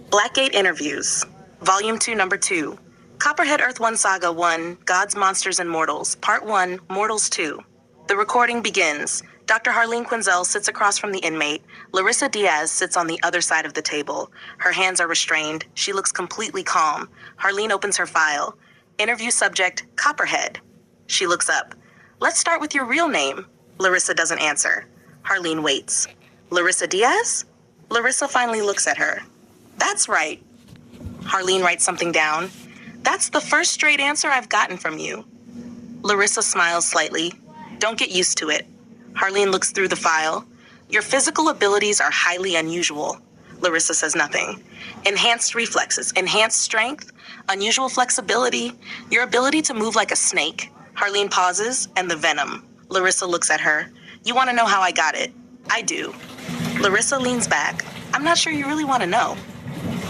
Blackgate Interviews, Volume 2, Number 2. Copperhead Earth 1 Saga 1, Gods, Monsters, and Mortals, Part 1, Mortals 2. The recording begins. Dr. Harleen Quinzel sits across from the inmate. Larissa Diaz sits on the other side of the table. Her hands are restrained. She looks completely calm. Harleen opens her file. Interview subject, Copperhead. She looks up. Let's start with your real name. Larissa doesn't answer. Harleen waits. Larissa Diaz? Larissa finally looks at her. That's right. Harleen writes something down. That's the first straight answer I've gotten from you. Larissa smiles slightly. Don't get used to it. Harleen looks through the file. Your physical abilities are highly unusual. Larissa says nothing. Enhanced reflexes, enhanced strength, unusual flexibility, your ability to move like a snake. Harleen pauses, and the venom. Larissa looks at her. You want to know how I got it? I do. Larissa leans back. I'm not sure you really want to know.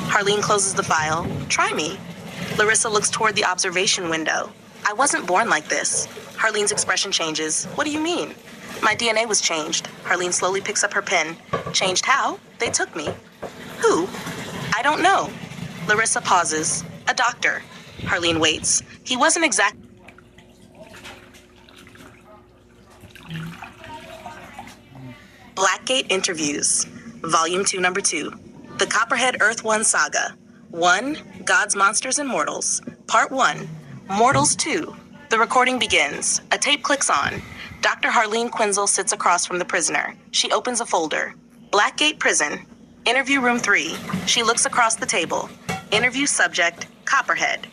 Harleen closes the file. Try me. Larissa looks toward the observation window. I wasn't born like this. Harleen's expression changes. What do you mean? My DNA was changed. Harleen slowly picks up her pen. Changed how? They took me. Who? I don't know. Larissa pauses. A doctor. Harleen waits. He wasn't exact. Blackgate Interviews, Volume 2, Number 2. The Copperhead Earth 1 Saga. 1. Gods, Monsters, and Mortals. Part 1. Mortals 2. The recording begins. A tape clicks on. Dr. Harleen Quinzel sits across from the prisoner. She opens a folder. Blackgate Prison. Interview Room 3. She looks across the table. Interview subject, Copperhead.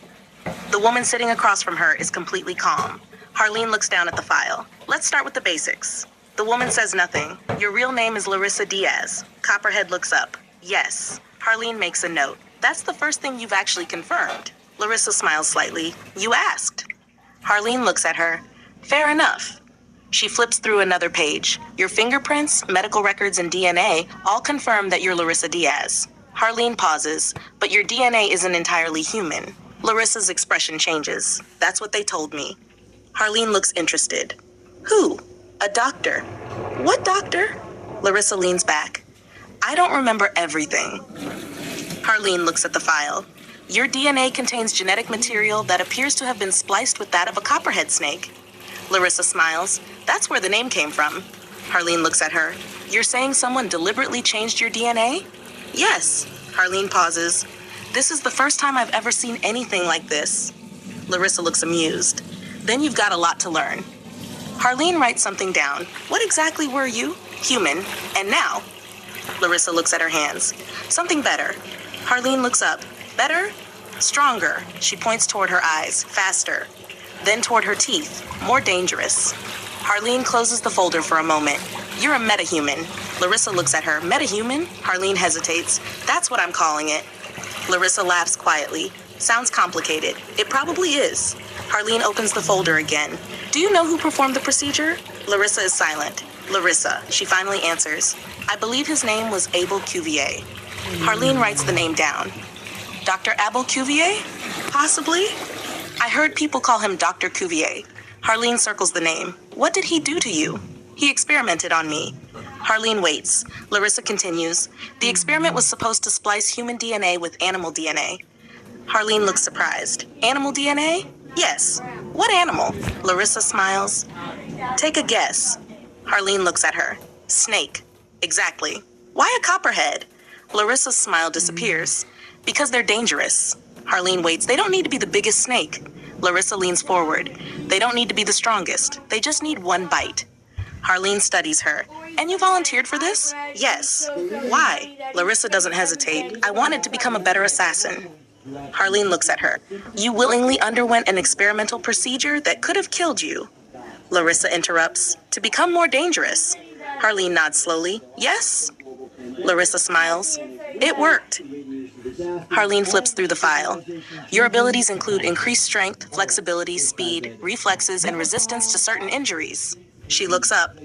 The woman sitting across from her is completely calm. Harleen looks down at the file. Let's start with the basics. The woman says nothing. Your real name is Larissa Diaz. Copperhead looks up. Yes. Harleen makes a note. That's the first thing you've actually confirmed. Larissa smiles slightly. You asked. Harleen looks at her. Fair enough. She flips through another page. Your fingerprints, medical records, and DNA all confirm that you're Larissa Diaz. Harleen pauses, but your DNA isn't entirely human. Larissa's expression changes. That's what they told me. Harleen looks interested. Who? A doctor. What doctor? Larissa leans back. I don't remember everything. Harleen looks at the file. Your DNA contains genetic material that appears to have been spliced with that of a copperhead snake. Larissa smiles. That's where the name came from. Harleen looks at her. You're saying someone deliberately changed your DNA? Yes. Harleen pauses. This is the first time I've ever seen anything like this. Larissa looks amused. Then you've got a lot to learn. Harleen writes something down. What exactly were you? Human. And now? Larissa looks at her hands. Something better. Harleen looks up. Better? Stronger. She points toward her eyes. Faster. Then toward her teeth. More dangerous. Harleen closes the folder for a moment. You're a metahuman. Larissa looks at her. Metahuman? Harleen hesitates. That's what I'm calling it. Larissa laughs quietly. Sounds complicated. It probably is. Harleen opens the folder again. Do you know who performed the procedure? Larissa is silent. Larissa, she finally answers. I believe his name was Abel Cuvier. Harleen writes the name down. Dr. Abel Cuvier? Possibly. I heard people call him Dr. Cuvier. Harleen circles the name. What did he do to you? He experimented on me. Harleen waits. Larissa continues. The experiment was supposed to splice human DNA with animal DNA. Harleen looks surprised. Animal DNA? Yes. What animal? Larissa smiles. Take a guess. Harleen looks at her. Snake. Exactly. Why a copperhead? Larissa's smile disappears. Because they're dangerous. Harleen waits. They don't need to be the biggest snake. Larissa leans forward. They don't need to be the strongest. They just need one bite. Harleen studies her. And you volunteered for this? Yes. Why? Larissa doesn't hesitate. I wanted to become a better assassin. Harleen looks at her. You willingly underwent an experimental procedure that could have killed you. Larissa interrupts. To become more dangerous. Harleen nods slowly. Yes? Larissa smiles. It worked. Harleen flips through the file. Your abilities include increased strength, flexibility, speed, reflexes, and resistance to certain injuries. She looks up.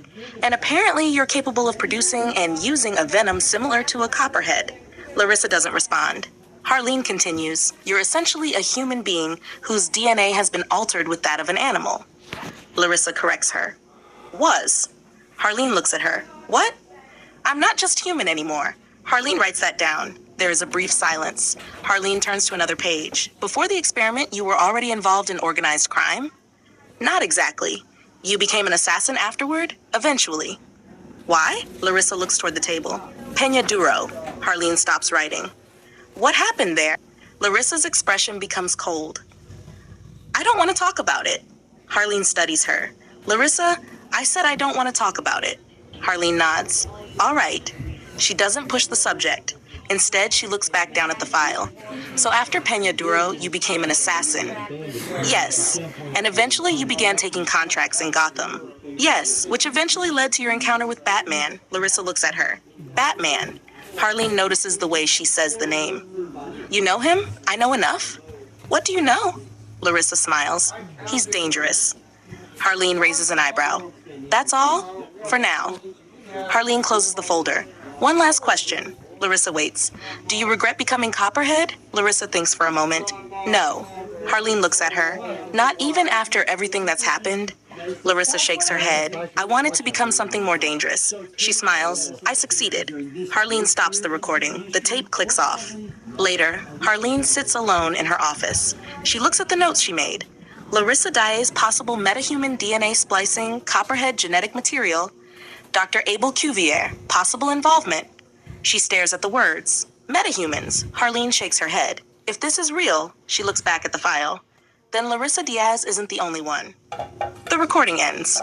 And apparently you're capable of producing and using a venom similar to a copperhead. Larissa doesn't respond. Harleen continues. You're essentially a human being whose DNA has been altered with that of an animal. Larissa corrects her. Was. Harleen looks at her. What? I'm not just human anymore. Harleen writes that down. There is a brief silence. Harleen turns to another page. Before the experiment, you were already involved in organized crime? Not exactly. You became an assassin afterward? Eventually. Why? Larissa looks toward the table. Peña Duro. Harleen stops writing. What happened there? Larissa's expression becomes cold. I don't want to talk about it. Harleen studies her. Larissa, I said I don't want to talk about it. Harleen nods. All right. She doesn't push the subject. Instead, she looks back down at the file. So after Peña Duro, you became an assassin. Yes. And eventually you began taking contracts in Gotham. Yes, which eventually led to your encounter with Batman. Larissa looks at her. Batman. Harleen notices the way she says the name. You know him? I know enough. What do you know? Larissa smiles. He's dangerous. Harleen raises an eyebrow. That's all? For now. Harleen closes the folder. One last question. Larissa waits. Do you regret becoming Copperhead? Larissa thinks for a moment. No. Harleen looks at her. Not even after everything that's happened? Larissa shakes her head. I wanted to become something more dangerous. She smiles. I succeeded. Harleen stops the recording. The tape clicks off. Later, Harleen sits alone in her office. She looks at the notes she made. Larissa Daye's possible metahuman DNA splicing, Copperhead genetic material. Dr. Abel Cuvier, possible involvement. She stares at the words. Metahumans. Harleen shakes her head. If this is real, she looks back at the file. Then Larissa Diaz isn't the only one. The recording ends.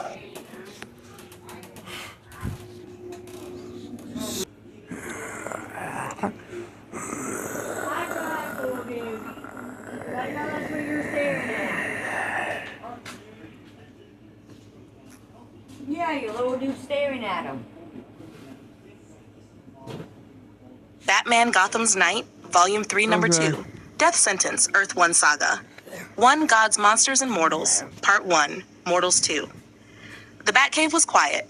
Yeah, your little dude staring at him. Batman Gotham's Night, Volume 3, Number 2. Death Sentence, Earth 1 Saga. 1 God's Monsters and Mortals, Part 1, Mortals 2. The Batcave was quiet.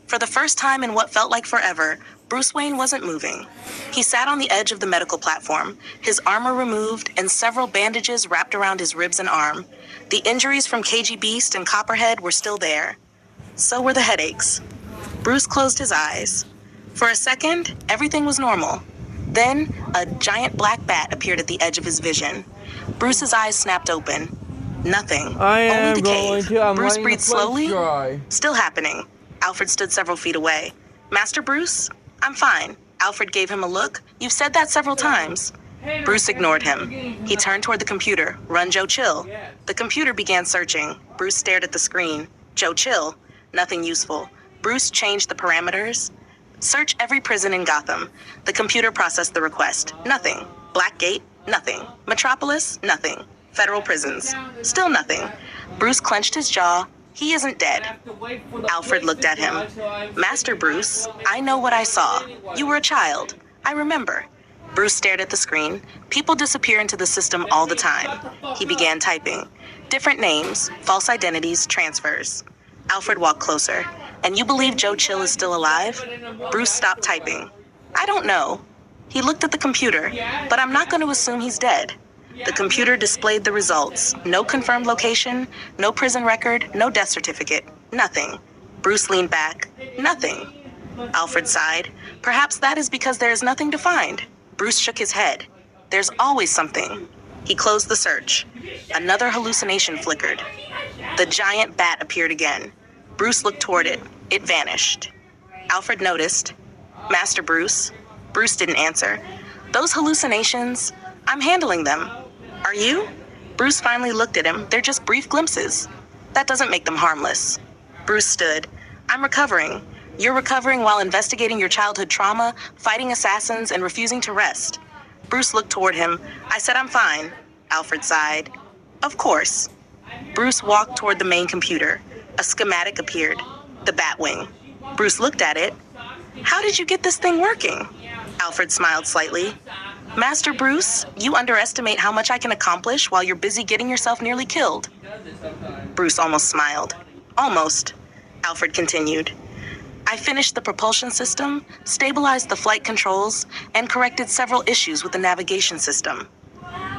For the first time in what felt like forever, Bruce Wayne wasn't moving. He sat on the edge of the medical platform, his armor removed and several bandages wrapped around his ribs and arm. The injuries from KG Beast and Copperhead were still there. So were the headaches. Bruce closed his eyes. For a second, everything was normal. Then, a giant black bat appeared at the edge of his vision. Bruce's eyes snapped open. Nothing. Only the cave. Bruce breathed slowly. Still happening. Alfred stood several feet away. Master Bruce? I'm fine. Alfred gave him a look. You've said that several times. Bruce ignored him. He turned toward the computer. Run Joe Chill. The computer began searching. Bruce stared at the screen. Joe Chill. Nothing useful. Bruce changed the parameters. Search every prison in Gotham. The computer processed the request. Nothing. Blackgate? Nothing. Metropolis? Nothing. Federal prisons? Still nothing. Bruce clenched his jaw. He isn't dead. Alfred looked at him. Master Bruce, I know what I saw. You were a child. I remember. Bruce stared at the screen. People disappear into the system all the time. He began typing. Different names, false identities, transfers. Alfred walked closer. And you believe Joe Chill is still alive? Bruce stopped typing. I don't know. He looked at the computer, but I'm not going to assume he's dead. The computer displayed the results. No confirmed location, no prison record, no death certificate, nothing. Bruce leaned back. Nothing. Alfred sighed. Perhaps that is because there is nothing to find. Bruce shook his head. There's always something. He closed the search. Another hallucination flickered. The giant bat appeared again. Bruce looked toward it. It vanished. Alfred noticed. Master Bruce? Bruce didn't answer. Those hallucinations, I'm handling them. Are you? Bruce finally looked at him. They're just brief glimpses. That doesn't make them harmless. Bruce stood. I'm recovering. You're recovering while investigating your childhood trauma, fighting assassins, and refusing to rest. Bruce looked toward him. I said I'm fine. Alfred sighed. Of course. Bruce walked toward the main computer. A schematic appeared. The Batwing. Bruce looked at it. How did you get this thing working? Alfred smiled slightly. Master Bruce, you underestimate how much I can accomplish while you're busy getting yourself nearly killed. Bruce almost smiled. Almost. Alfred continued. I finished the propulsion system, stabilized the flight controls, and corrected several issues with the navigation system.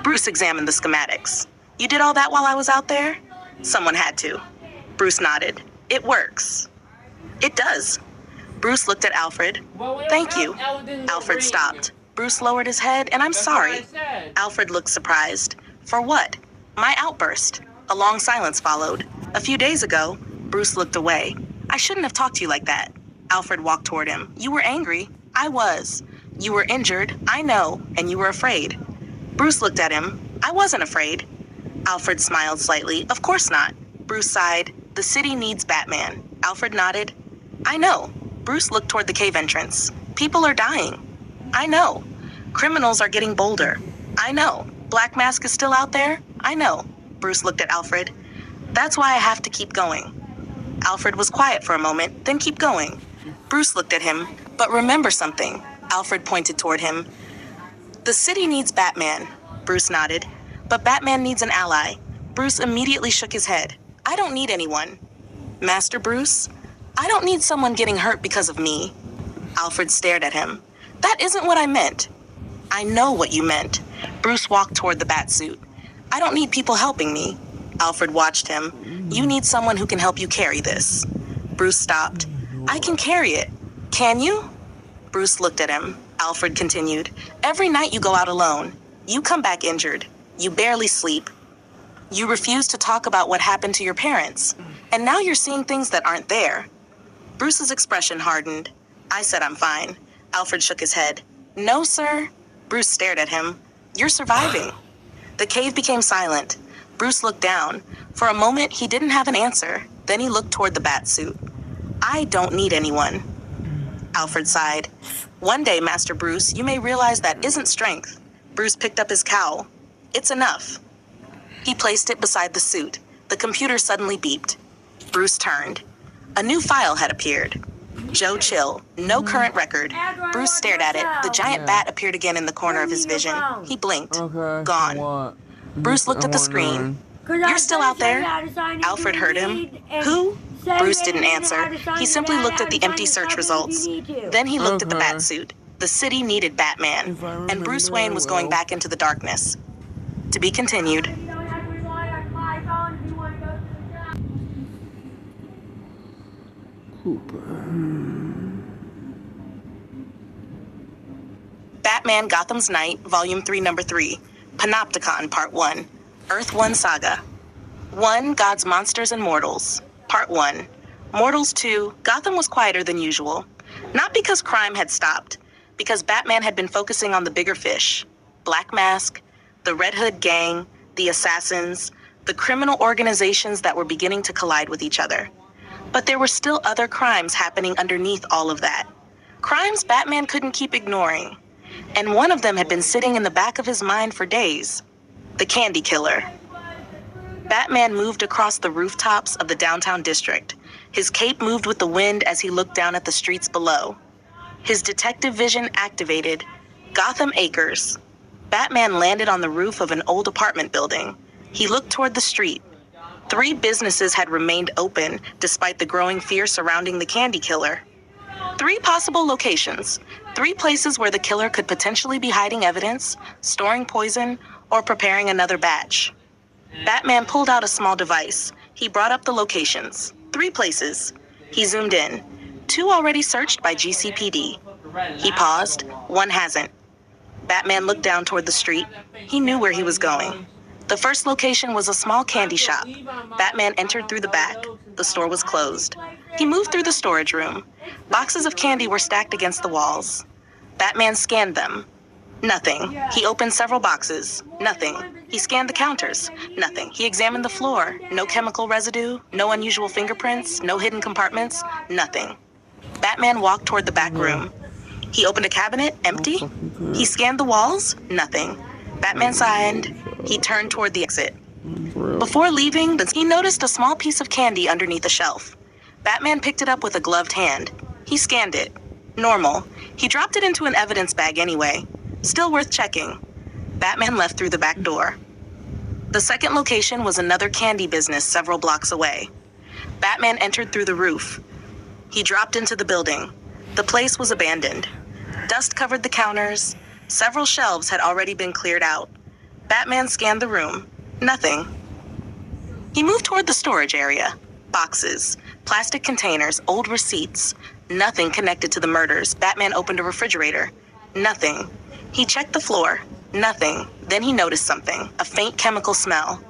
Bruce examined the schematics. You did all that while I was out there? Someone had to. Bruce nodded. It works. It does. Bruce looked at Alfred. Thank you. Alfred stopped. Bruce lowered his head, and I'm sorry. Alfred looked surprised. For what? My outburst. A long silence followed. A few days ago, Bruce looked away. I shouldn't have talked to you like that. Alfred walked toward him. You were angry. I was. You were injured. I know. And you were afraid. Bruce looked at him. I wasn't afraid. Alfred smiled slightly. Of course not. Bruce sighed. The city needs Batman. Alfred nodded. I know. Bruce looked toward the cave entrance. People are dying. I know. Criminals are getting bolder. I know. Black Mask is still out there. I know. Bruce looked at Alfred. That's why I have to keep going. Alfred was quiet for a moment, then keep going. Bruce looked at him. But remember something. Alfred pointed toward him. The city needs Batman. Bruce nodded. But Batman needs an ally. Bruce immediately shook his head. I don't need anyone. Master Bruce? I don't need someone getting hurt because of me. Alfred stared at him. That isn't what I meant. I know what you meant. Bruce walked toward the Batsuit. I don't need people helping me. Alfred watched him. You need someone who can help you carry this. Bruce stopped. I can carry it. Can you? Bruce looked at him. Alfred continued. Every night you go out alone. You come back injured. You barely sleep. You refuse to talk about what happened to your parents. And now you're seeing things that aren't there. Bruce's expression hardened. I said I'm fine. Alfred shook his head. No, sir. Bruce stared at him. You're surviving. The cave became silent. Bruce looked down. For a moment, he didn't have an answer. Then he looked toward the Batsuit. I don't need anyone. Alfred sighed. One day, Master Bruce, you may realize that isn't strength. Bruce picked up his cowl. It's enough. He placed it beside the suit. The computer suddenly beeped. Bruce turned. A new file had appeared. Joe Chill, no current record. Bruce stared at it. The giant bat appeared again in the corner of his vision. He blinked. Gone. Bruce looked at the screen. You're still out there? Alfred heard him. Who? Bruce didn't answer. He simply looked at the empty search results. Then he looked at the Batsuit. The city needed Batman, and Bruce Wayne was going back into the darkness. To be continued. Batman Gotham's Night, Volume 3, Number 3. Panopticon, Part 1. Earth 1 Saga. 1. God's Monsters and Mortals. Part 1. Mortals 2. Gotham was quieter than usual. Not because crime had stopped, because Batman had been focusing on the bigger fish. Black Mask, the Red Hood Gang, the assassins, the criminal organizations that were beginning to collide with each other. But there were still other crimes happening underneath all of that. Crimes Batman couldn't keep ignoring. And one of them had been sitting in the back of his mind for days. The Candy Killer. Batman moved across the rooftops of the downtown district. His cape moved with the wind as he looked down at the streets below. His detective vision activated. Gotham Acres. Batman landed on the roof of an old apartment building. He looked toward the street. 3 businesses had remained open despite the growing fear surrounding the Candy Killer. 3 possible locations. 3 places where the killer could potentially be hiding evidence, storing poison, or preparing another batch. Batman pulled out a small device. He brought up the locations. 3 places. He zoomed in. 2 already searched by GCPD. He paused. 1 hasn't. Batman looked down toward the street. He knew where he was going. The first location was a small candy shop. Batman entered through the back. The store was closed. He moved through the storage room. Boxes of candy were stacked against the walls. Batman scanned them. Nothing. He opened several boxes. Nothing. He scanned the counters. Nothing. He examined the floor. No chemical residue, no unusual fingerprints, no hidden compartments, nothing. Batman walked toward the back room. He opened a cabinet, empty. He scanned the walls, nothing. Batman sighed. He turned toward the exit. Before leaving, he noticed a small piece of candy underneath a shelf. Batman picked it up with a gloved hand. He scanned it. Normal. He dropped it into an evidence bag anyway. Still worth checking. Batman left through the back door. The second location was another candy business several blocks away. Batman entered through the roof. He dropped into the building. The place was abandoned. Dust covered the counters. Several shelves had already been cleared out. Batman scanned the room. Nothing. He moved toward the storage area. Boxes. Plastic containers, old receipts. Nothing connected to the murders. Batman opened a refrigerator. Nothing. He checked the floor. Nothing. Then he noticed something, a faint chemical smell.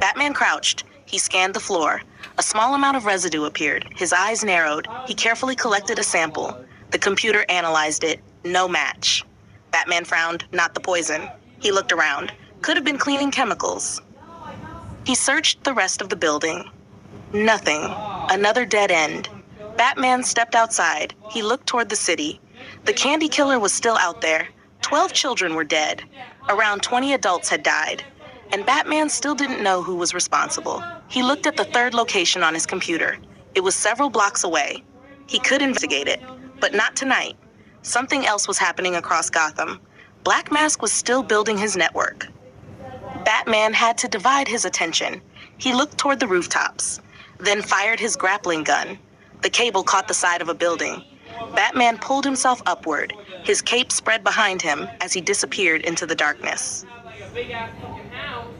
Batman crouched. He scanned the floor. A small amount of residue appeared. His eyes narrowed. He carefully collected a sample. The computer analyzed it. No match. Batman frowned. Not the poison. He looked around. Could have been cleaning chemicals. He searched the rest of the building. Nothing. Another dead end. Batman stepped outside. He looked toward the city. The candy killer was still out there. 12 children were dead. Around 20 adults had died. And Batman still didn't know who was responsible. He looked at the third location on his computer. It was several blocks away. He could investigate it, but not tonight. Something else was happening across Gotham. Black Mask was still building his network. Batman had to divide his attention. He looked toward the rooftops, then fired his grappling gun. The cable caught the side of a building. Batman pulled himself upward. His cape spread behind him as he disappeared into the darkness.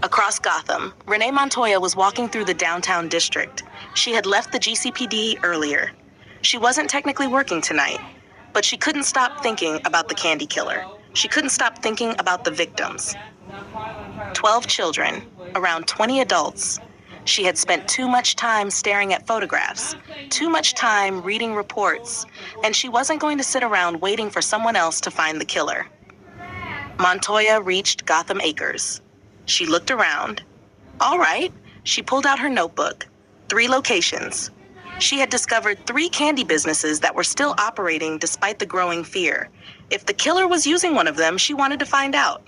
Across Gotham, Renee Montoya was walking through the downtown district. She had left the GCPD earlier. She wasn't technically working tonight, but she couldn't stop thinking about the candy killer. She couldn't stop thinking about the victims. 12 children, around 20 adults. She had spent too much time staring at photographs, too much time reading reports, and she wasn't going to sit around waiting for someone else to find the killer. Montoya reached Gotham Acres. She looked around. All right, she pulled out her notebook. 3 locations. She had discovered 3 candy businesses that were still operating despite the growing fear. If the killer was using one of them, she wanted to find out.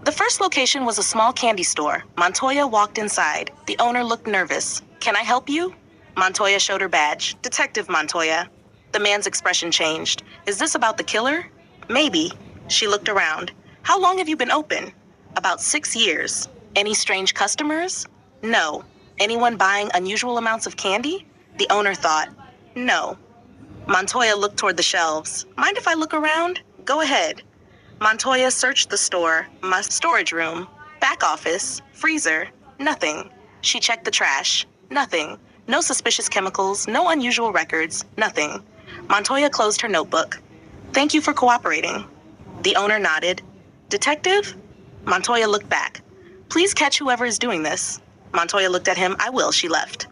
The first location was a small candy store. Montoya walked inside. The owner looked nervous. "Can I help you?" Montoya showed her badge. "Detective Montoya." The man's expression changed. "Is this about the killer?" "Maybe." She looked around. "How long have you been open?" "About 6 years." "Any strange customers?" "No." "Anyone buying unusual amounts of candy?" The owner thought. "No." Montoya looked toward the shelves. "Mind if I look around?" "Go ahead." Montoya searched the store, storage room, back office, freezer, nothing. She checked the trash, nothing. No suspicious chemicals, no unusual records, nothing. Montoya closed her notebook. "Thank you for cooperating." The owner nodded. "Detective?" Montoya looked back. "Please catch whoever is doing this." Montoya looked at him. "I will." She left.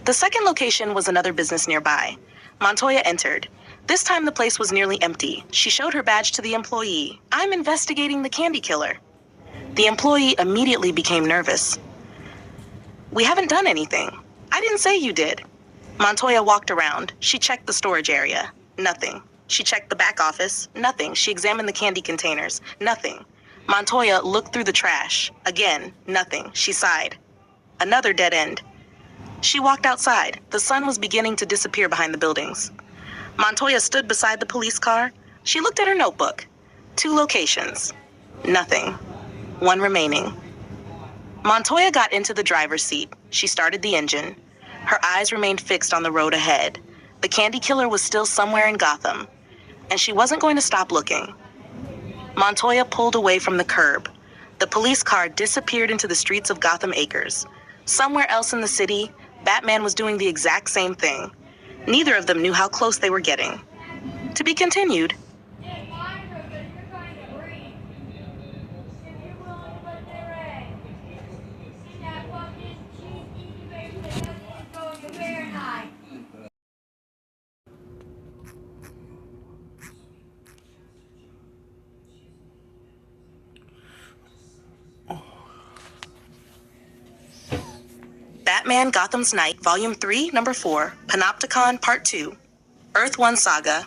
The second location was another business nearby. Montoya entered. This time the place was nearly empty. She showed her badge to the employee. "I'm investigating the candy killer." The employee immediately became nervous. "We haven't done anything." "I didn't say you did." Montoya walked around. She checked the storage area. Nothing. She checked the back office. Nothing. She examined the candy containers. Nothing. Montoya looked through the trash. Again, nothing. She sighed. Another dead end. She walked outside. The sun was beginning to disappear behind the buildings. Montoya stood beside the police car. She looked at her notebook. 2 locations. Nothing. 1 remaining. Montoya got into the driver's seat. She started the engine. Her eyes remained fixed on the road ahead. The candy killer was still somewhere in Gotham, and she wasn't going to stop looking. Montoya pulled away from the curb. The police car disappeared into the streets of Gotham Acres. Somewhere else in the city, Batman was doing the exact same thing. Neither of them knew how close they were getting. To be continued. Batman Gotham's Night, Volume 3, Number 4, Panopticon, Part 2, Earth 1 Saga,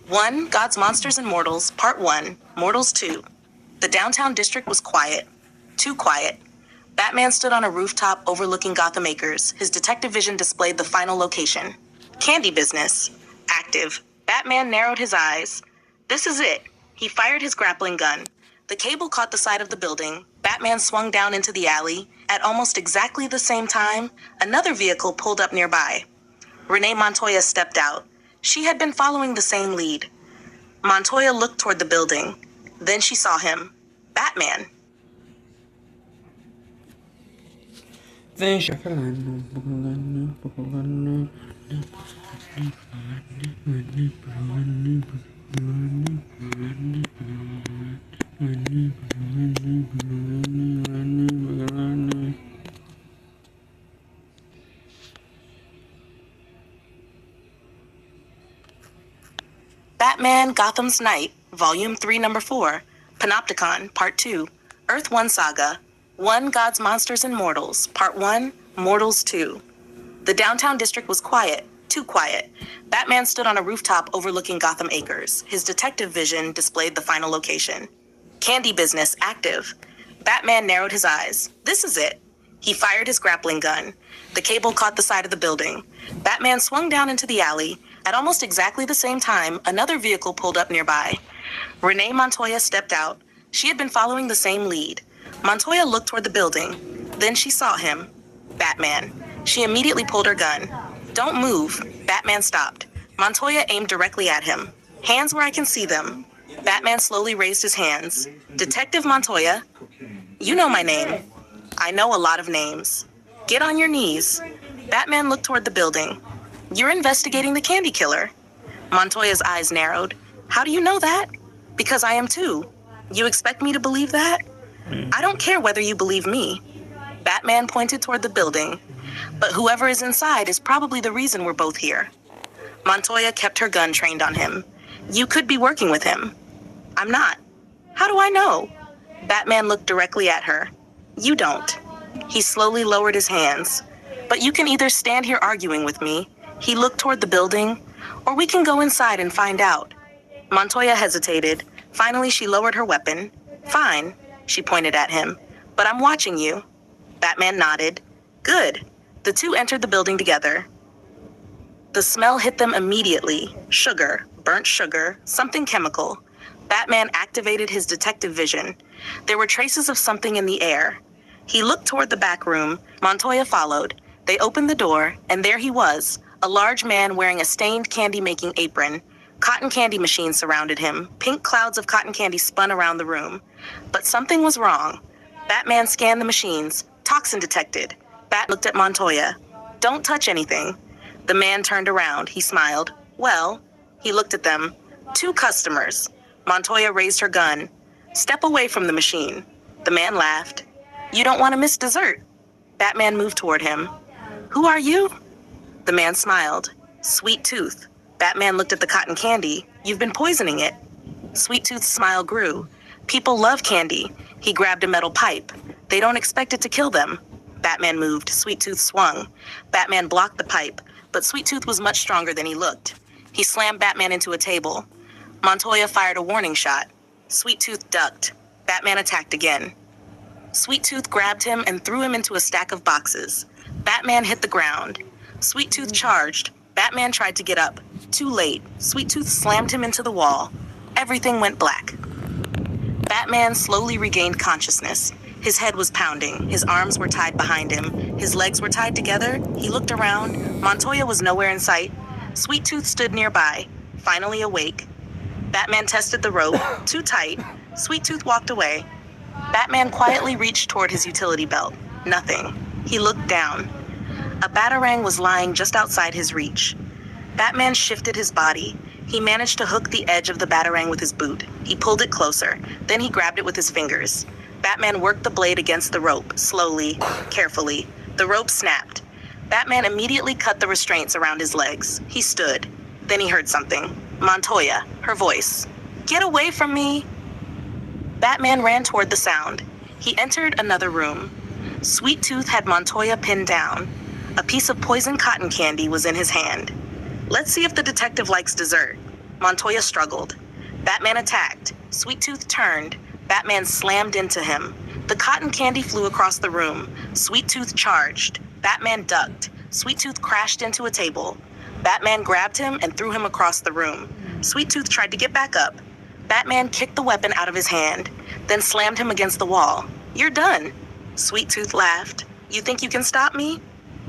1, God's Monsters and Mortals, Part 1, Mortals 2. The downtown district was quiet. Too quiet. Batman stood on a rooftop overlooking Gotham Acres. His detective vision displayed the final location. Candy business. Active. Batman narrowed his eyes. This is it. He fired his grappling gun. The cable caught the side of the building. Batman swung down into the alley. At almost exactly the same time, another vehicle pulled up nearby. Renee Montoya stepped out. She had been following the same lead. Montoya looked toward the building. Then she saw him. Batman. Batman Gotham's Knight, Volume 3, Number 4, Panopticon, Part 2, Earth 1 Saga, 1 God's Monsters and Mortals, Part 1, Mortals 2. The downtown district was quiet, too quiet. Batman stood on a rooftop overlooking Gotham Acres. His detective vision displayed the final location. Candy business active. Batman narrowed his eyes. This is it. He fired his grappling gun. The cable caught the side of the building. Batman swung down into the alley. At almost exactly the same time, another vehicle pulled up nearby. Renee Montoya stepped out. She had been following the same lead. Montoya looked toward the building. Then she saw him. Batman. She immediately pulled her gun. Don't move. Batman stopped. Montoya aimed directly at him. Hands where I can see them. Batman slowly raised his hands. Detective Montoya. You know my name. I know a lot of names. Get on your knees. Batman looked toward the building. You're investigating the Candy Killer. Montoya's eyes narrowed. How do you know that? Because I am too. You expect me to believe that? I don't care whether you believe me. Batman pointed toward the building. But whoever is inside is probably the reason we're both here. Montoya kept her gun trained on him. You could be working with him. I'm not. How do I know? Batman looked directly at her. You don't. He slowly lowered his hands. But you can either stand here arguing with me, he looked toward the building, or we can go inside and find out. Montoya hesitated. Finally, she lowered her weapon. Fine, she pointed at him. But I'm watching you. Batman nodded. Good. The two entered the building together. The smell hit them immediately. Sugar, burnt sugar, something chemical. Batman activated his detective vision. There were traces of something in the air. He looked toward the back room. Montoya followed. They opened the door, and there he was, a large man wearing a stained candy-making apron. Cotton candy machines surrounded him. Pink clouds of cotton candy spun around the room. But something was wrong. Batman scanned the machines. Toxin detected. Bat looked at Montoya. Don't touch anything. The man turned around. He smiled. Well, he looked at them. 2 customers. Montoya raised her gun. Step away from the machine. The man laughed. You don't want to miss dessert. Batman moved toward him. Who are you? The man smiled. Sweet Tooth. Batman looked at the cotton candy. You've been poisoning it. Sweet Tooth's smile grew. People love candy. He grabbed a metal pipe. They don't expect it to kill them. Batman moved. Sweet Tooth swung. Batman blocked the pipe, but Sweet Tooth was much stronger than he looked. He slammed Batman into a table. Montoya fired a warning shot. Sweet Tooth ducked. Batman attacked again. Sweet Tooth grabbed him and threw him into a stack of boxes. Batman hit the ground. Sweet Tooth charged. Batman tried to get up. Too late. Sweet Tooth slammed him into the wall. Everything went black. Batman slowly regained consciousness. His head was pounding. His arms were tied behind him. His legs were tied together. He looked around. Montoya was nowhere in sight. Sweet Tooth stood nearby, finally awake. Batman tested the rope. Too tight. Sweet Tooth walked away. Batman quietly reached toward his utility belt. Nothing. He looked down. A batarang was lying just outside his reach. Batman shifted his body. He managed to hook the edge of the batarang with his boot. He pulled it closer. Then he grabbed it with his fingers. Batman worked the blade against the rope, slowly, carefully. The rope snapped. Batman immediately cut the restraints around his legs. He stood. Then he heard something. Montoya, her voice. Get away from me! Batman ran toward the sound. He entered another room. Sweet Tooth had Montoya pinned down. A piece of poison cotton candy was in his hand. Let's see if the detective likes dessert. Montoya struggled. Batman attacked. Sweet Tooth turned. Batman slammed into him. The cotton candy flew across the room. Sweet Tooth charged. Batman ducked. Sweet Tooth crashed into a table. Batman grabbed him and threw him across the room. Sweet Tooth tried to get back up. Batman kicked the weapon out of his hand, then slammed him against the wall. You're done. Sweet Tooth laughed. You think you can stop me?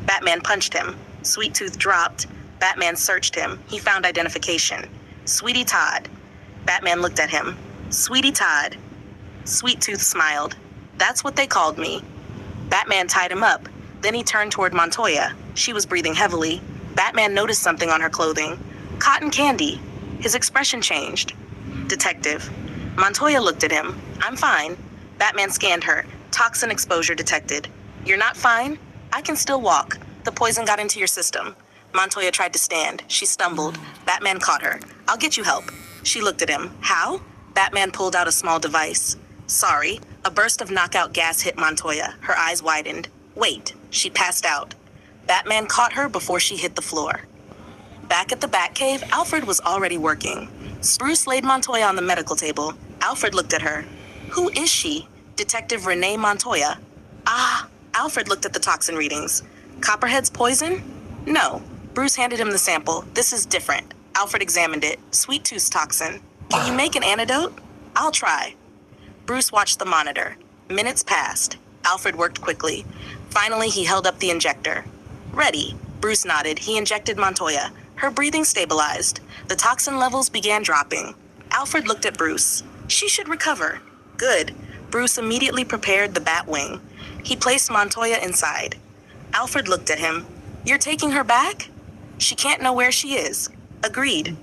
Batman punched him. Sweet Tooth dropped. Batman searched him. He found identification. Sweetie Todd. Batman looked at him. Sweetie Todd. Sweet Tooth smiled. That's what they called me. Batman tied him up. Then he turned toward Montoya. She was breathing heavily. Batman noticed something on her clothing. Cotton candy. His expression changed. Detective. Montoya looked at him. I'm fine. Batman scanned her. Toxin exposure detected. You're not fine? I can still walk. The poison got into your system. Montoya tried to stand. She stumbled. Batman caught her. I'll get you help. She looked at him. How? Batman pulled out a small device. Sorry. A burst of knockout gas hit Montoya. Her eyes widened. Wait. She passed out. Batman caught her before she hit the floor. Back at the Batcave, Alfred was already working. Bruce laid Montoya on the medical table. Alfred looked at her. Who is she? Detective Renee Montoya. Ah, Alfred looked at the toxin readings. Copperhead's poison? No. Bruce handed him the sample. This is different. Alfred examined it. Sweet tooth toxin. Can you make an antidote? I'll try. Bruce watched the monitor. Minutes passed. Alfred worked quickly. Finally, he held up the injector. Ready. Bruce nodded. He injected Montoya. Her breathing stabilized. The toxin levels began dropping. Alfred looked at Bruce. She should recover. Good. Bruce immediately prepared the bat wing. He placed Montoya inside. Alfred looked at him. You're taking her back? She can't know where she is. Agreed.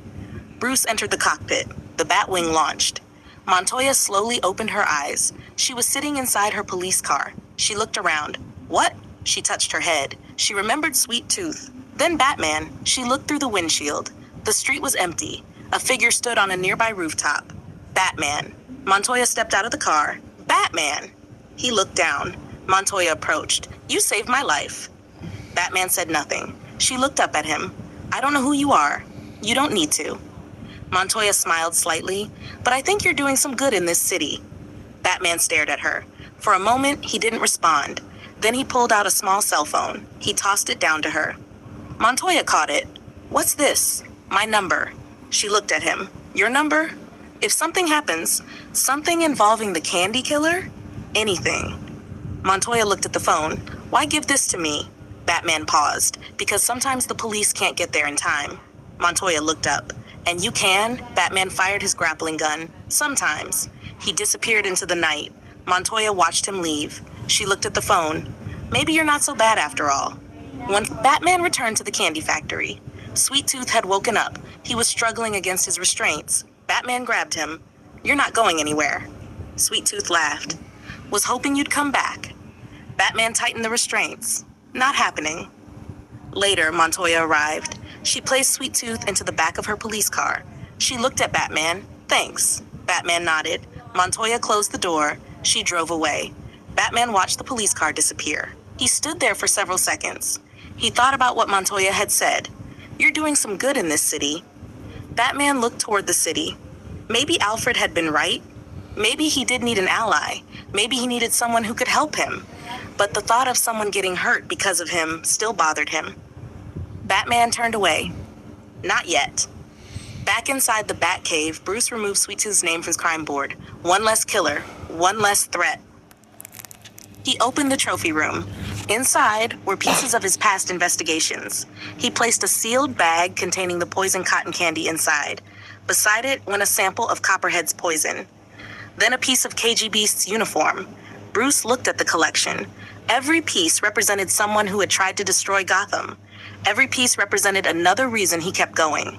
Bruce entered the cockpit. The bat wing launched. Montoya slowly opened her eyes. She was sitting inside her police car. She looked around. What? She touched her head. She remembered Sweet Tooth. Then Batman. She looked through the windshield. The street was empty. A figure stood on a nearby rooftop. Batman. Montoya stepped out of the car. Batman! He looked down. Montoya approached. You saved my life. Batman said nothing. She looked up at him. I don't know who you are. You don't need to. Montoya smiled slightly. But I think you're doing some good in this city. Batman stared at her. For a moment, he didn't respond. Then he pulled out a small cell phone. He tossed it down to her. Montoya caught it. What's this? My number. She looked at him. Your number? If something happens, something involving the candy killer? Anything. Montoya looked at the phone. Why give this to me? Batman paused. Because sometimes the police can't get there in time. Montoya looked up. And you can? Batman fired his grappling gun. Sometimes. He disappeared into the night. Montoya watched him leave. She looked at the phone. Maybe you're not so bad after all. When Batman returned to the candy factory, Sweet Tooth had woken up. He was struggling against his restraints. Batman grabbed him. You're not going anywhere. Sweet Tooth laughed. Was hoping you'd come back. Batman tightened the restraints. Not happening. Later, Montoya arrived. She placed Sweet Tooth into the back of her police car. She looked at Batman. Thanks. Batman nodded. Montoya closed the door. She drove away. Batman watched the police car disappear. He stood there for several seconds. He thought about what Montoya had said. You're doing some good in this city. Batman looked toward the city. Maybe Alfred had been right. Maybe he did need an ally. Maybe he needed someone who could help him. But the thought of someone getting hurt because of him still bothered him. Batman turned away. Not yet. Back inside the Batcave, Bruce removed Sweet Tooth's name from his crime board. One less killer. One less threat. He opened the trophy room. Inside were pieces of his past investigations. He placed a sealed bag containing the poison cotton candy inside. Beside it went a sample of Copperhead's poison. Then a piece of KG Beast's uniform. Bruce looked at the collection. Every piece represented someone who had tried to destroy Gotham. Every piece represented another reason he kept going.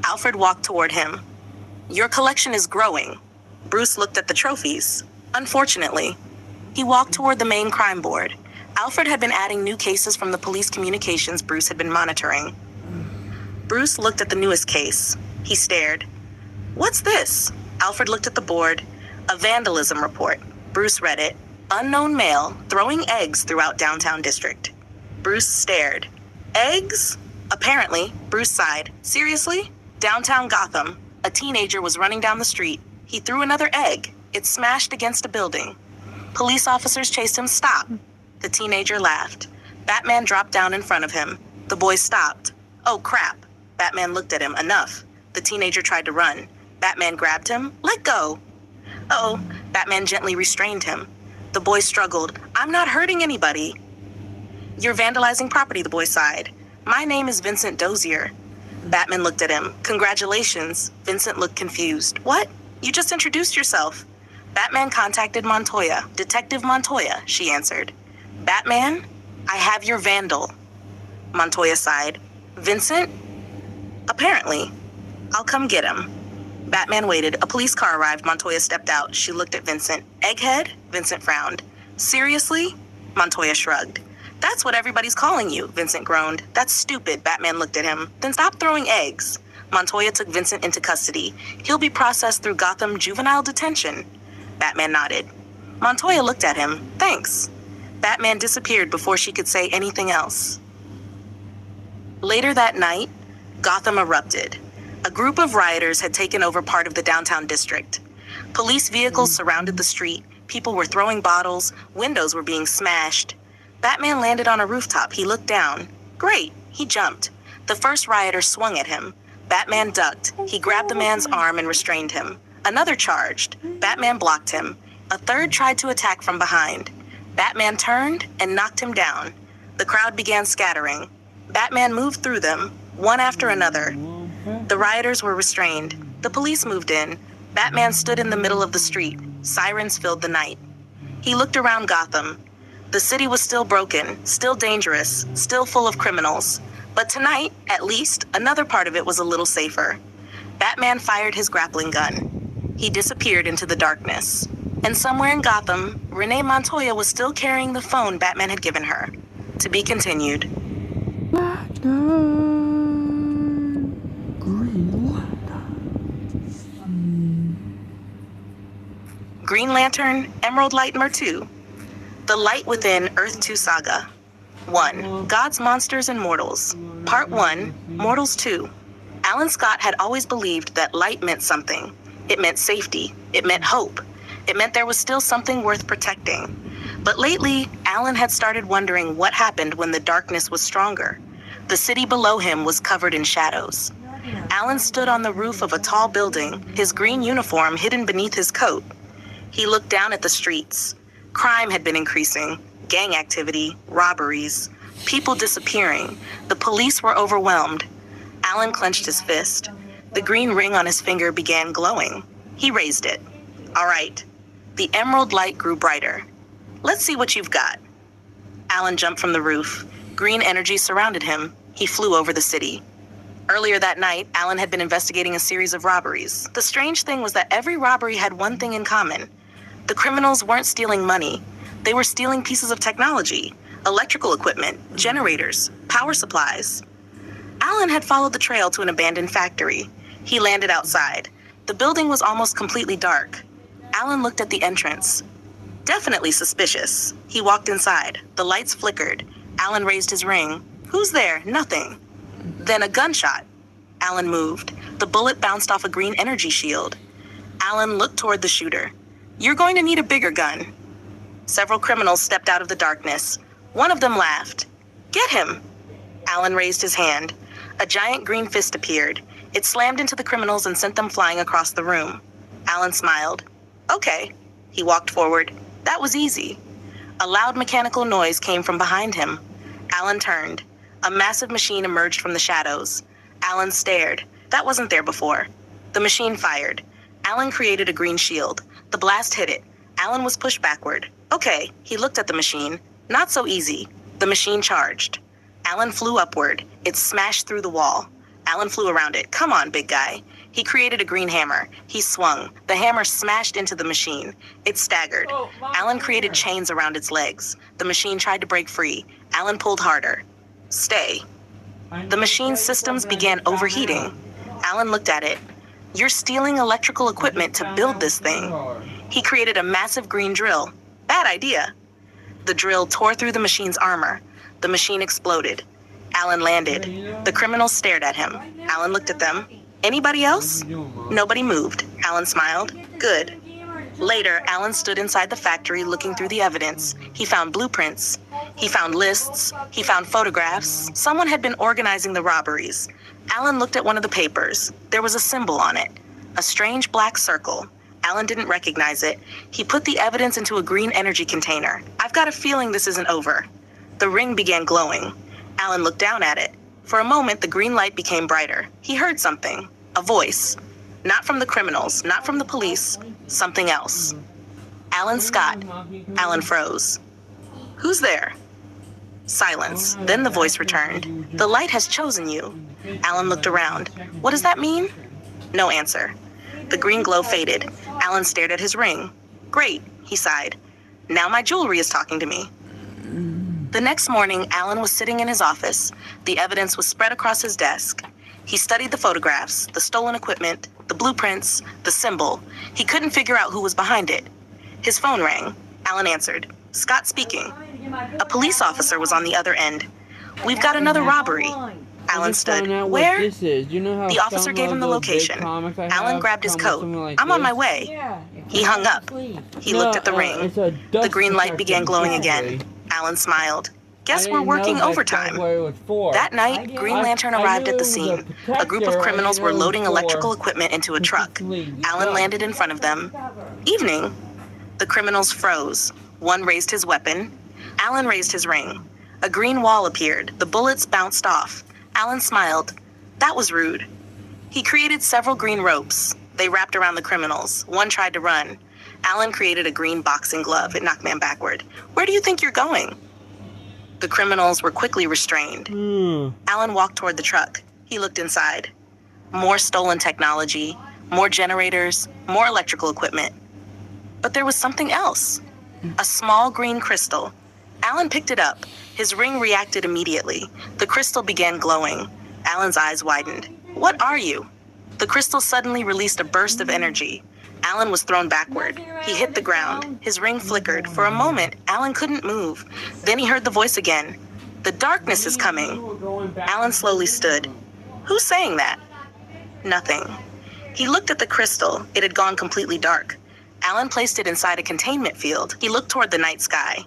Alfred walked toward him. Your collection is growing. Bruce looked at the trophies. Unfortunately. He walked toward the main crime board. Alfred had been adding new cases from the police communications Bruce had been monitoring. Bruce looked at the newest case. He stared. What's this? Alfred looked at the board. A vandalism report. Bruce read it. Unknown male throwing eggs throughout downtown district. Bruce stared. Eggs? Apparently, Bruce sighed. Seriously? Downtown Gotham. A teenager was running down the street. He threw another egg. It smashed against a building. Police officers chased him. Stop. The teenager laughed. Batman dropped down in front of him. The boy stopped. Oh, crap. Batman looked at him. Enough. The teenager tried to run. Batman grabbed him. Let go. Uh-oh. Batman gently restrained him. The boy struggled. I'm not hurting anybody. You're vandalizing property, the boy sighed. My name is Vincent Dozier. Batman looked at him. Congratulations. Vincent looked confused. What? You just introduced yourself. Batman contacted Montoya. Detective Montoya, she answered. Batman? I have your vandal, Montoya sighed. Vincent? Apparently. I'll come get him. Batman waited. A police car arrived. Montoya stepped out. She looked at Vincent. Egghead? Vincent frowned. Seriously? Montoya shrugged. That's what everybody's calling you, Vincent groaned. That's stupid, Batman looked at him. Then stop throwing eggs. Montoya took Vincent into custody. He'll be processed through Gotham Juvenile Detention. Batman nodded. Montoya looked at him. Thanks. Batman disappeared before she could say anything else. Later that night, Gotham erupted. A group of rioters had taken over part of the downtown district. Police vehicles surrounded the street. People were throwing bottles. Windows were being smashed. Batman landed on a rooftop. He looked down. Great. He jumped. The first rioter swung at him. Batman ducked. He grabbed the man's arm and restrained him. Another charged. Batman blocked him. A third tried to attack from behind. Batman turned and knocked him down. The crowd began scattering. Batman moved through them, one after another. The rioters were restrained. The police moved in. Batman stood in the middle of the street. Sirens filled the night. He looked around Gotham. The city was still broken, still dangerous, still full of criminals. But tonight, at least, another part of it was a little safer. Batman fired his grappling gun. He disappeared into the darkness. And somewhere in Gotham, Renee Montoya was still carrying the phone Batman had given her. To be continued. Green Lantern, Emerald Light Number 2. The Light Within Earth 2 Saga. 1. God's Monsters and Mortals. Part 1, Mortals 2. Alan Scott had always believed that light meant something. It meant safety. It meant hope. It meant there was still something worth protecting. But lately, Alan had started wondering what happened when the darkness was stronger. The city below him was covered in shadows. Alan stood on the roof of a tall building, his green uniform hidden beneath his coat. He looked down at the streets. Crime had been increasing. Gang activity, robberies, people disappearing. The police were overwhelmed. Alan clenched his fist. The green ring on his finger began glowing. He raised it. All right. The emerald light grew brighter. Let's see what you've got. Alan jumped from the roof. Green energy surrounded him. He flew over the city. Earlier that night, Alan had been investigating a series of robberies. The strange thing was that every robbery had one thing in common. The criminals weren't stealing money. They were stealing pieces of technology, electrical equipment, generators, power supplies. Alan had followed the trail to an abandoned factory. He landed outside. The building was almost completely dark. Alan looked at the entrance. Definitely suspicious. He walked inside. The lights flickered. Alan raised his ring. Who's there? Nothing. Then a gunshot. Alan moved. The bullet bounced off a green energy shield. Alan looked toward the shooter. You're going to need a bigger gun. Several criminals stepped out of the darkness. One of them laughed. Get him! Alan raised his hand. A giant green fist appeared. It slammed into the criminals and sent them flying across the room. Alan smiled. Okay. He walked forward. That was easy. A loud mechanical noise came from behind him. Alan turned. A massive machine emerged from the shadows. Alan stared. That wasn't there before. The machine fired. Alan created a green shield. The blast hit it. Alan was pushed backward. Okay, he looked at the machine. Not so easy. The machine charged. Alan flew upward. It smashed through the wall. Alan flew around it. Come on, big guy. He created a green hammer. He swung. The hammer smashed into the machine. It staggered. Alan created chains around its legs. The machine tried to break free. Alan pulled harder. Stay. The machine's systems began overheating. Alan looked at it. You're stealing electrical equipment to build this thing. He created a massive green drill. Bad idea. The drill tore through the machine's armor. The machine exploded. Alan landed. The criminals stared at him. Alan looked at them. Anybody else? Nobody moved. Alan smiled. Good. Later, Alan stood inside the factory looking through the evidence. He found blueprints. He found lists. He found photographs. Someone had been organizing the robberies. Alan looked at one of the papers. There was a symbol on it. A strange black circle. Alan didn't recognize it. He put the evidence into a green energy container. I've got a feeling this isn't over. The ring began glowing. Alan looked down at it. For a moment, the green light became brighter. He heard something. A voice. Not from the criminals, not from the police. Something else. Alan Scott. Alan froze. Who's there? Silence. Then the voice returned. The light has chosen you. Alan looked around. What does that mean? No answer. The green glow faded. Alan stared at his ring. Great, he sighed. Now my jewelry is talking to me. The next morning, Alan was sitting in his office. The evidence was spread across his desk. He studied the photographs, the stolen equipment, the blueprints, the symbol. He couldn't figure out who was behind it. His phone rang. Alan answered. Scott speaking. A police officer was on the other end. We've got another robbery. Alan stood. Where? The officer gave him the location. Alan grabbed his coat. I'm on my way. He hung up. He looked at the ring. The green light began glowing again. Alan smiled. Guess we're working overtime. That night, Green Lantern arrived at the scene. A group of criminals were loading electrical equipment into a truck. Alan landed in front of them. Evening. The criminals froze. One raised his weapon. Alan raised his ring. A green wall appeared. The bullets bounced off. Alan smiled. That was rude. He created several green ropes. They wrapped around the criminals. One tried to run. Alan created a green boxing glove. It knocked man backward. Where do you think you're going? The criminals were quickly restrained. Alan walked toward the truck. He looked inside. More stolen technology, more generators, more electrical equipment. But there was something else. A small green crystal. Alan picked it up. His ring reacted immediately. The crystal began glowing. Alan's eyes widened. What are you? The crystal suddenly released a burst of energy. Alan was thrown backward. He hit the ground. His ring flickered. For a moment, Alan couldn't move. Then he heard the voice again. The darkness is coming. Alan slowly stood. Who's saying that? Nothing. He looked at the crystal. It had gone completely dark. Alan placed it inside a containment field. He looked toward the night sky.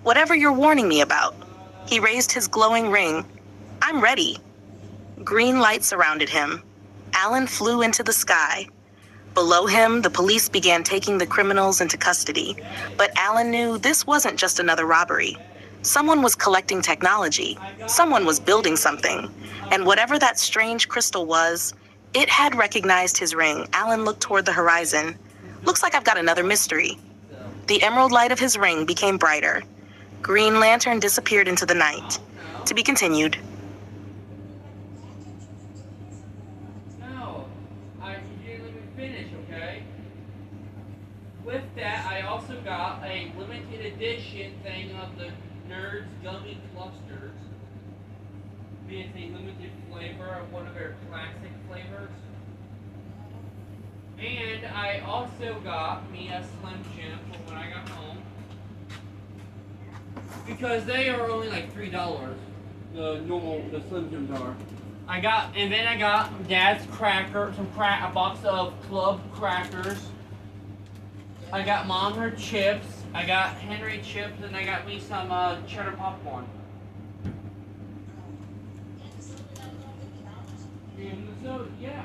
Whatever you're warning me about. He raised his glowing ring. I'm ready. Green light surrounded him. Alan flew into the sky. Below him, the police began taking the criminals into custody. But Alan knew this wasn't just another robbery. Someone was collecting technology. Someone was building something. And whatever that strange crystal was, it had recognized his ring. Alan looked toward the horizon. Looks like I've got another mystery. The emerald light of his ring became brighter. Green Lantern disappeared into the night. To be continued. With that, I also got a limited edition thing of the Nerds Gummy Clusters. It's a limited flavor of one of their classic flavors. And I also got me a Slim Jim for when I got home. Because they are only like $3. The Slim Jims are. Then I got Dad's cracker, a box of Club crackers. I got Mom her chips, I got Henry chips, and I got me some cheddar popcorn. And so, yeah,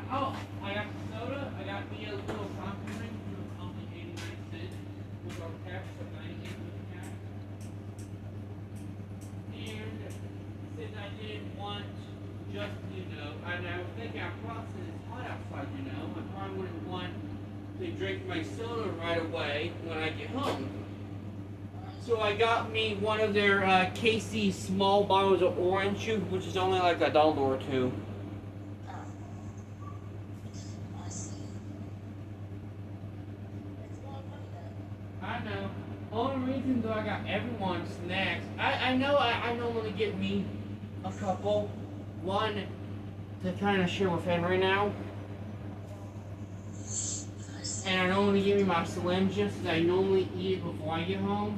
I got the soda, I got me a little coffee drink for only 89 cents with our caps of 98 with the cap. And since I didn't want just, and I was thinking, I processed it's hot outside, I probably wouldn't want to drink my soda right away when I get home. So I got me one of their Casey small bottles of orange juice, which is only like $1 or $2. I know. Only reason though I got everyone snacks. I know I normally get me a couple. One to kind of share with Henry now. And I normally give me my Slim Jims that I normally eat before I get home.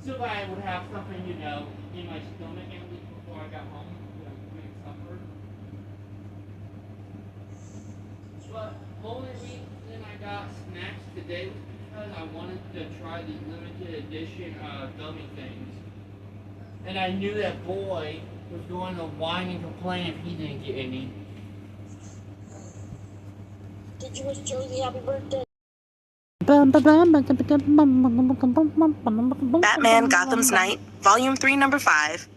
So that I would have something, in my stomach at least before I got home to make supper. But only reason I got snacks today was because I wanted to try the limited edition gummy things. And I knew that boy was going to whine and complain if he didn't get any. Did you wish Josie happy birthday? Batman Gotham's Night, Volume 3, Number 5.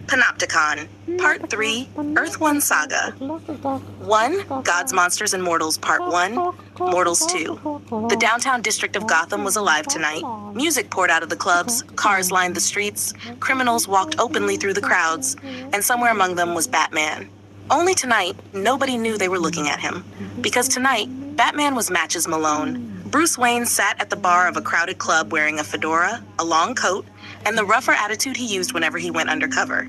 Panopticon, Part 3, Earth 1 Saga. 1. Gods, Monsters, and Mortals, Part 1, Mortals 2. The downtown district of Gotham was alive tonight. Music poured out of the clubs, cars lined the streets, criminals walked openly through the crowds, and somewhere among them was Batman. Only tonight, nobody knew they were looking at him. Because tonight, Batman was Matches Malone. Bruce Wayne sat at the bar of a crowded club wearing a fedora, a long coat, and the rougher attitude he used whenever he went undercover.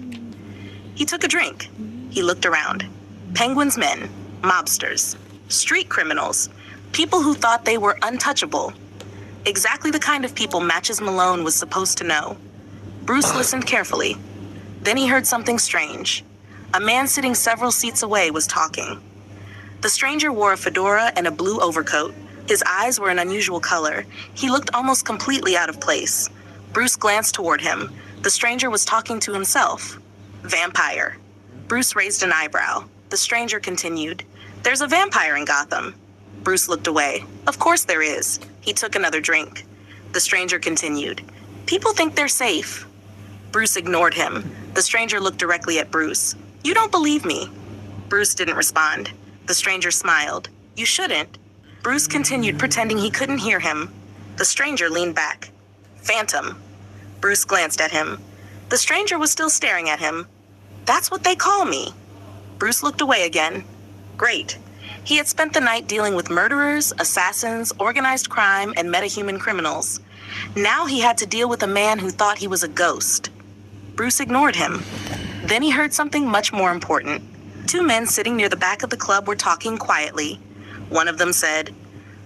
He took a drink. He looked around. Penguin's men, mobsters, street criminals, people who thought they were untouchable. Exactly the kind of people Matches Malone was supposed to know. Bruce listened carefully. Then he heard something strange. A man sitting several seats away was talking. The stranger wore a fedora and a blue overcoat. His eyes were an unusual color. He looked almost completely out of place. Bruce glanced toward him. The stranger was talking to himself. Vampire. Bruce raised an eyebrow. The stranger continued, "There's a vampire in Gotham." Bruce looked away. "Of course there is." He took another drink. The stranger continued, "People think they're safe." Bruce ignored him. The stranger looked directly at Bruce. "You don't believe me." Bruce didn't respond. The stranger smiled. "You shouldn't." Bruce continued pretending he couldn't hear him. The stranger leaned back. "Phantom." Bruce glanced at him. The stranger was still staring at him. "That's what they call me." Bruce looked away again. Great. He had spent the night dealing with murderers, assassins, organized crime, and metahuman criminals. Now he had to deal with a man who thought he was a ghost. Bruce ignored him. Then he heard something much more important. Two men sitting near the back of the club were talking quietly. One of them said,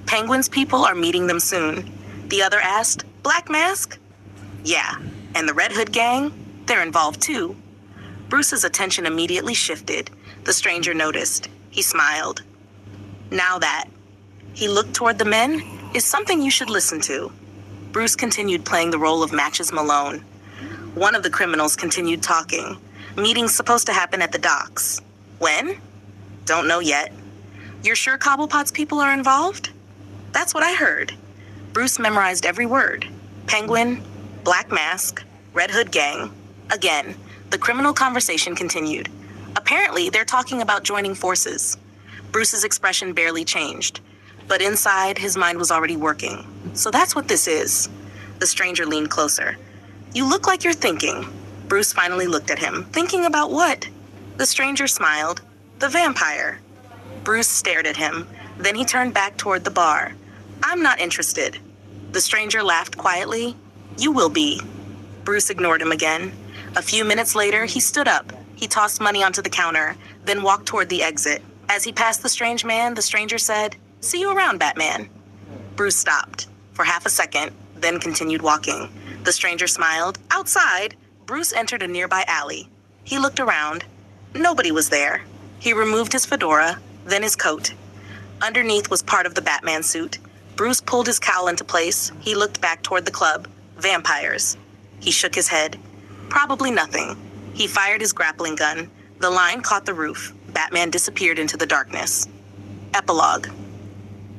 "Penguin's people are meeting them soon." The other asked, "Black Mask?" "Yeah. And the Red Hood gang? They're involved too." Bruce's attention immediately shifted. The stranger noticed. He smiled. "Now that," he looked toward the men, "is something you should listen to." Bruce continued playing the role of Matches Malone. One of the criminals continued talking. "Meeting's supposed to happen at the docks." "When?" "Don't know yet." "You're sure Cobblepot's people are involved?" "That's what I heard." Bruce memorized every word. Penguin, Black Mask, Red Hood gang. Again, the criminal conversation continued. Apparently, they're talking about joining forces. Bruce's expression barely changed, but inside, his mind was already working. "So that's what this is." The stranger leaned closer. "You look like you're thinking." Bruce finally looked at him. "Thinking about what?" The stranger smiled. "The vampire." Bruce stared at him. Then he turned back toward the bar. "I'm not interested." The stranger laughed quietly. "You will be." Bruce ignored him again. A few minutes later, he stood up. He tossed money onto the counter, then walked toward the exit. As he passed the strange man, the stranger said, "See you around, Batman." Bruce stopped for half a second, then continued walking. The stranger smiled. Outside, Bruce entered a nearby alley. He looked around. Nobody was there. He removed his fedora, then his coat. Underneath was part of the Batman suit. Bruce pulled his cowl into place. He looked back toward the club. Vampires. He shook his head. Probably nothing. He fired his grappling gun. The line caught the roof. Batman disappeared into the darkness. Epilogue.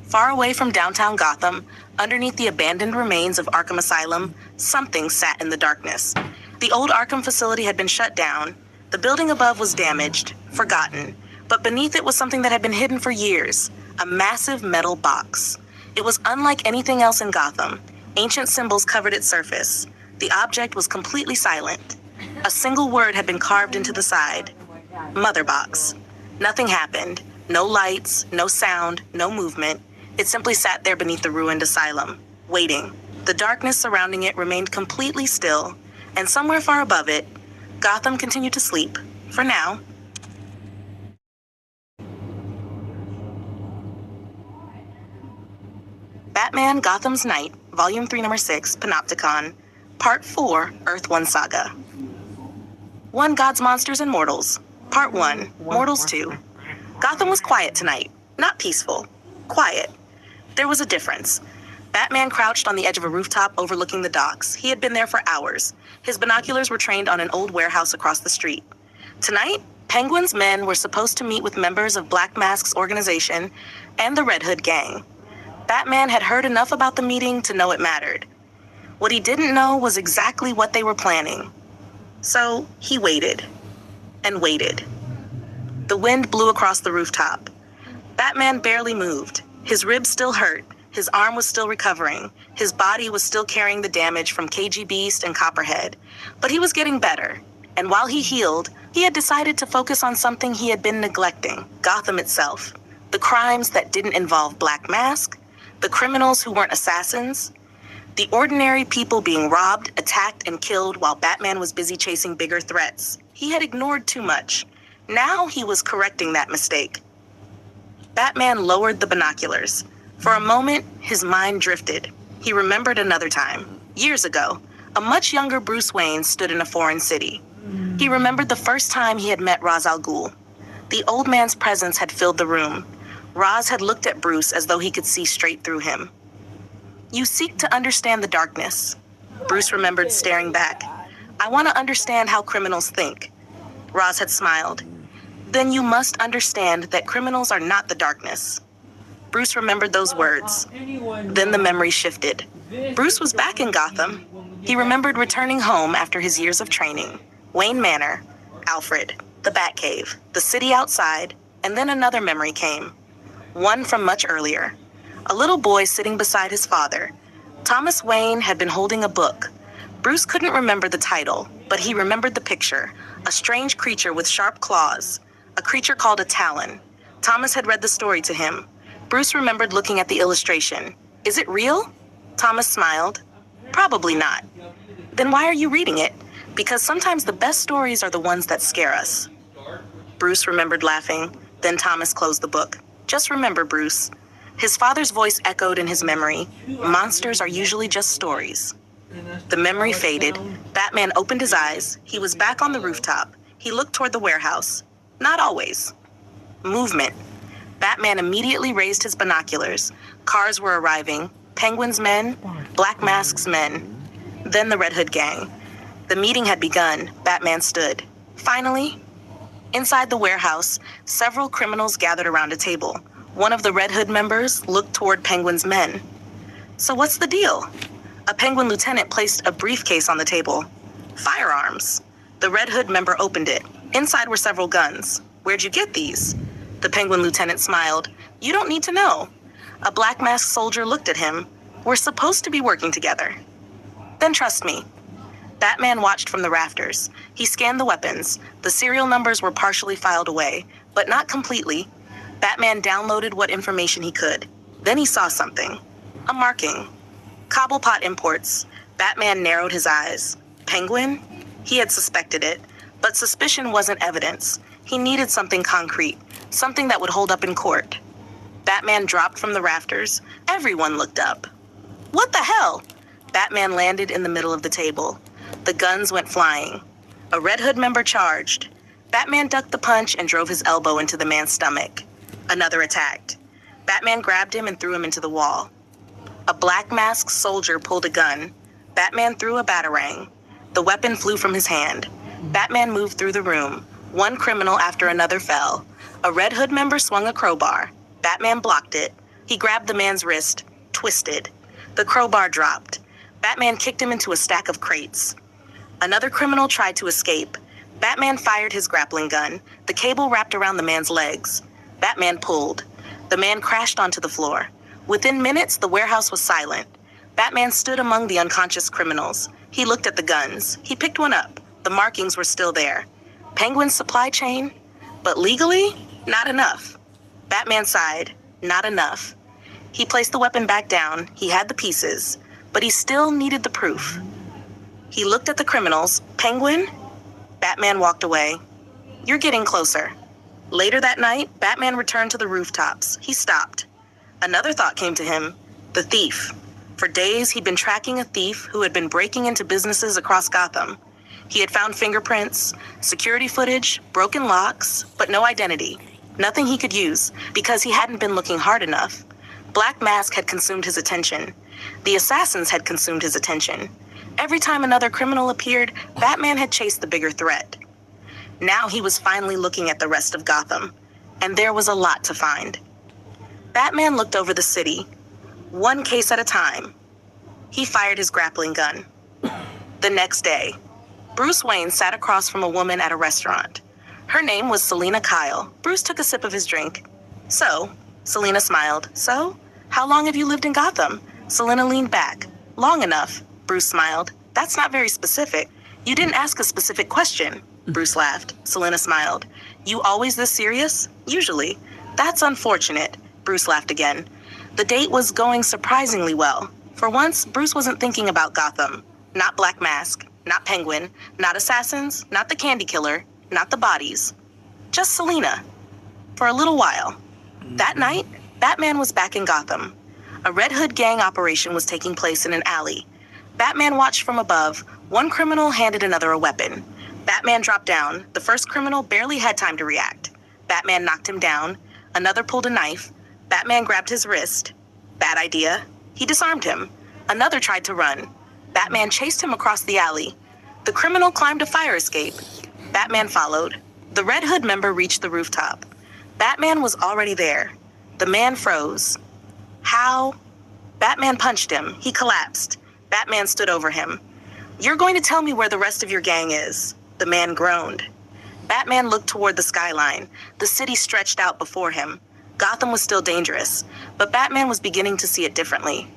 Far away from downtown Gotham, underneath the abandoned remains of Arkham Asylum, something sat in the darkness. The old Arkham facility had been shut down. The building above was damaged, forgotten, but beneath it was something that had been hidden for years, a massive metal box. It was unlike anything else in Gotham. Ancient symbols covered its surface. The object was completely silent. A single word had been carved into the side. Mother Box. Nothing happened. No lights, no sound, no movement. It simply sat there beneath the ruined asylum, waiting. The darkness surrounding it remained completely still, and somewhere far above it, Gotham continued to sleep, for now. Batman Gotham's Night, Volume 3, Number 6, Panopticon, Part 4, Earth 1 Saga. 1 Gods, Monsters, and Mortals, Part 1, Mortals 2. Gotham was quiet tonight. Not peaceful. Quiet. There was a difference. Batman crouched on the edge of a rooftop overlooking the docks. He had been there for hours. His binoculars were trained on an old warehouse across the street. Tonight, Penguin's men were supposed to meet with members of Black Mask's organization and the Red Hood gang. Batman had heard enough about the meeting to know it mattered. What he didn't know was exactly what they were planning. So he waited and waited. The wind blew across the rooftop. Batman barely moved. His ribs still hurt. His arm was still recovering. His body was still carrying the damage from KG Beast and Copperhead. But he was getting better. And while he healed, he had decided to focus on something he had been neglecting: Gotham itself. The crimes that didn't involve Black Mask, the criminals who weren't assassins, the ordinary people being robbed, attacked, and killed while Batman was busy chasing bigger threats. He had ignored too much. Now he was correcting that mistake. Batman lowered the binoculars. For a moment, his mind drifted. He remembered another time. Years ago, a much younger Bruce Wayne stood in a foreign city. He remembered the first time he had met Ra's al Ghul. The old man's presence had filled the room. Ra's had looked at Bruce as though he could see straight through him. "You seek to understand the darkness." Bruce remembered staring back. "I want to understand how criminals think." Ra's had smiled. "Then you must understand that criminals are not the darkness." Bruce remembered those words. Then the memory shifted. Bruce was back in Gotham. He remembered returning home after his years of training. Wayne Manor, Alfred, the Batcave, the city outside, and then another memory came. One from much earlier. A little boy sitting beside his father. Thomas Wayne had been holding a book. Bruce couldn't remember the title, but he remembered the picture. A strange creature with sharp claws. A creature called a Talon. Thomas had read the story to him. Bruce remembered looking at the illustration. "Is it real?" Thomas smiled. "Probably not." "Then why are you reading it?" "Because sometimes the best stories are the ones that scare us." Bruce remembered laughing. Then Thomas closed the book. "Just remember, Bruce." His father's voice echoed in his memory. "Monsters are usually just stories." The memory faded. Batman opened his eyes. He was back on the rooftop. He looked toward the warehouse. Not always. Movement. Batman immediately raised his binoculars. Cars were arriving. Penguin's men, Black Mask's men. Then the Red Hood gang. The meeting had begun. Batman stood. Finally, inside the warehouse, several criminals gathered around a table. One of the Red Hood members looked toward Penguin's men. "So what's the deal?" A Penguin lieutenant placed a briefcase on the table. "Firearms." The Red Hood member opened it. Inside were several guns. "Where'd you get these?" The Penguin lieutenant smiled. "You don't need to know." A Black Mask soldier looked at him. "We're supposed to be working together." "Then trust me." Batman watched from the rafters. He scanned the weapons. The serial numbers were partially filed away, but not completely. Batman downloaded what information he could. Then he saw something. A marking. Cobblepot Imports. Batman narrowed his eyes. Penguin? He had suspected it, but suspicion wasn't evidence. He needed something concrete, something that would hold up in court. Batman dropped from the rafters. Everyone looked up. "What the hell?" Batman landed in the middle of the table. The guns went flying. A Red Hood member charged. Batman ducked the punch and drove his elbow into the man's stomach. Another attacked. Batman grabbed him and threw him into the wall. A Black Mask soldier pulled a gun. Batman threw a batarang. The weapon flew from his hand. Batman moved through the room. One criminal after another fell. A Red Hood member swung a crowbar. Batman blocked it. He grabbed the man's wrist, twisted. The crowbar dropped. Batman kicked him into a stack of crates. Another criminal tried to escape. Batman fired his grappling gun. The cable wrapped around the man's legs. Batman pulled. The man crashed onto the floor. Within minutes, the warehouse was silent. Batman stood among the unconscious criminals. He looked at the guns. He picked one up. The markings were still there. Penguin's supply chain? But legally, not enough. Batman sighed. Not enough. He placed the weapon back down. He had the pieces, but he still needed the proof. He looked at the criminals. Penguin? Batman walked away. "You're getting closer." Later that night, Batman returned to the rooftops. He stopped. Another thought came to him. The thief. For days, he'd been tracking a thief who had been breaking into businesses across Gotham. He had found fingerprints, security footage, broken locks, but no identity. Nothing he could use, because he hadn't been looking hard enough. Black Mask had consumed his attention. The assassins had consumed his attention. Every time another criminal appeared, Batman had chased the bigger threat. Now he was finally looking at the rest of Gotham, and there was a lot to find. Batman looked over the city, one case at a time. He fired his grappling gun. The next day, Bruce Wayne sat across from a woman at a restaurant. Her name was Selina Kyle. Bruce took a sip of his drink. So, Selina smiled. So, how long have you lived in Gotham? Selina leaned back. Long enough, Bruce smiled. That's not very specific. You didn't ask a specific question. Bruce laughed. Selina smiled. You always this serious? Usually. That's unfortunate. Bruce laughed again. The date was going surprisingly well. For once, Bruce wasn't thinking about Gotham. Not Black Mask, not Penguin, not assassins, not the Candy Killer, not the bodies. Just Selina. For a little while. That night, Batman was back in Gotham. A Red Hood gang operation was taking place in an alley. Batman watched from above. One criminal handed another a weapon. Batman dropped down. The first criminal barely had time to react. Batman knocked him down. Another pulled a knife. Batman grabbed his wrist. Bad idea. He disarmed him. Another tried to run. Batman chased him across the alley. The criminal climbed a fire escape. Batman followed. The Red Hood member reached the rooftop. Batman was already there. The man froze. How? Batman punched him. He collapsed. Batman stood over him. You're going to tell me where the rest of your gang is. The man groaned. Batman looked toward the skyline. The city stretched out before him. Gotham was still dangerous, but Batman was beginning to see it differently.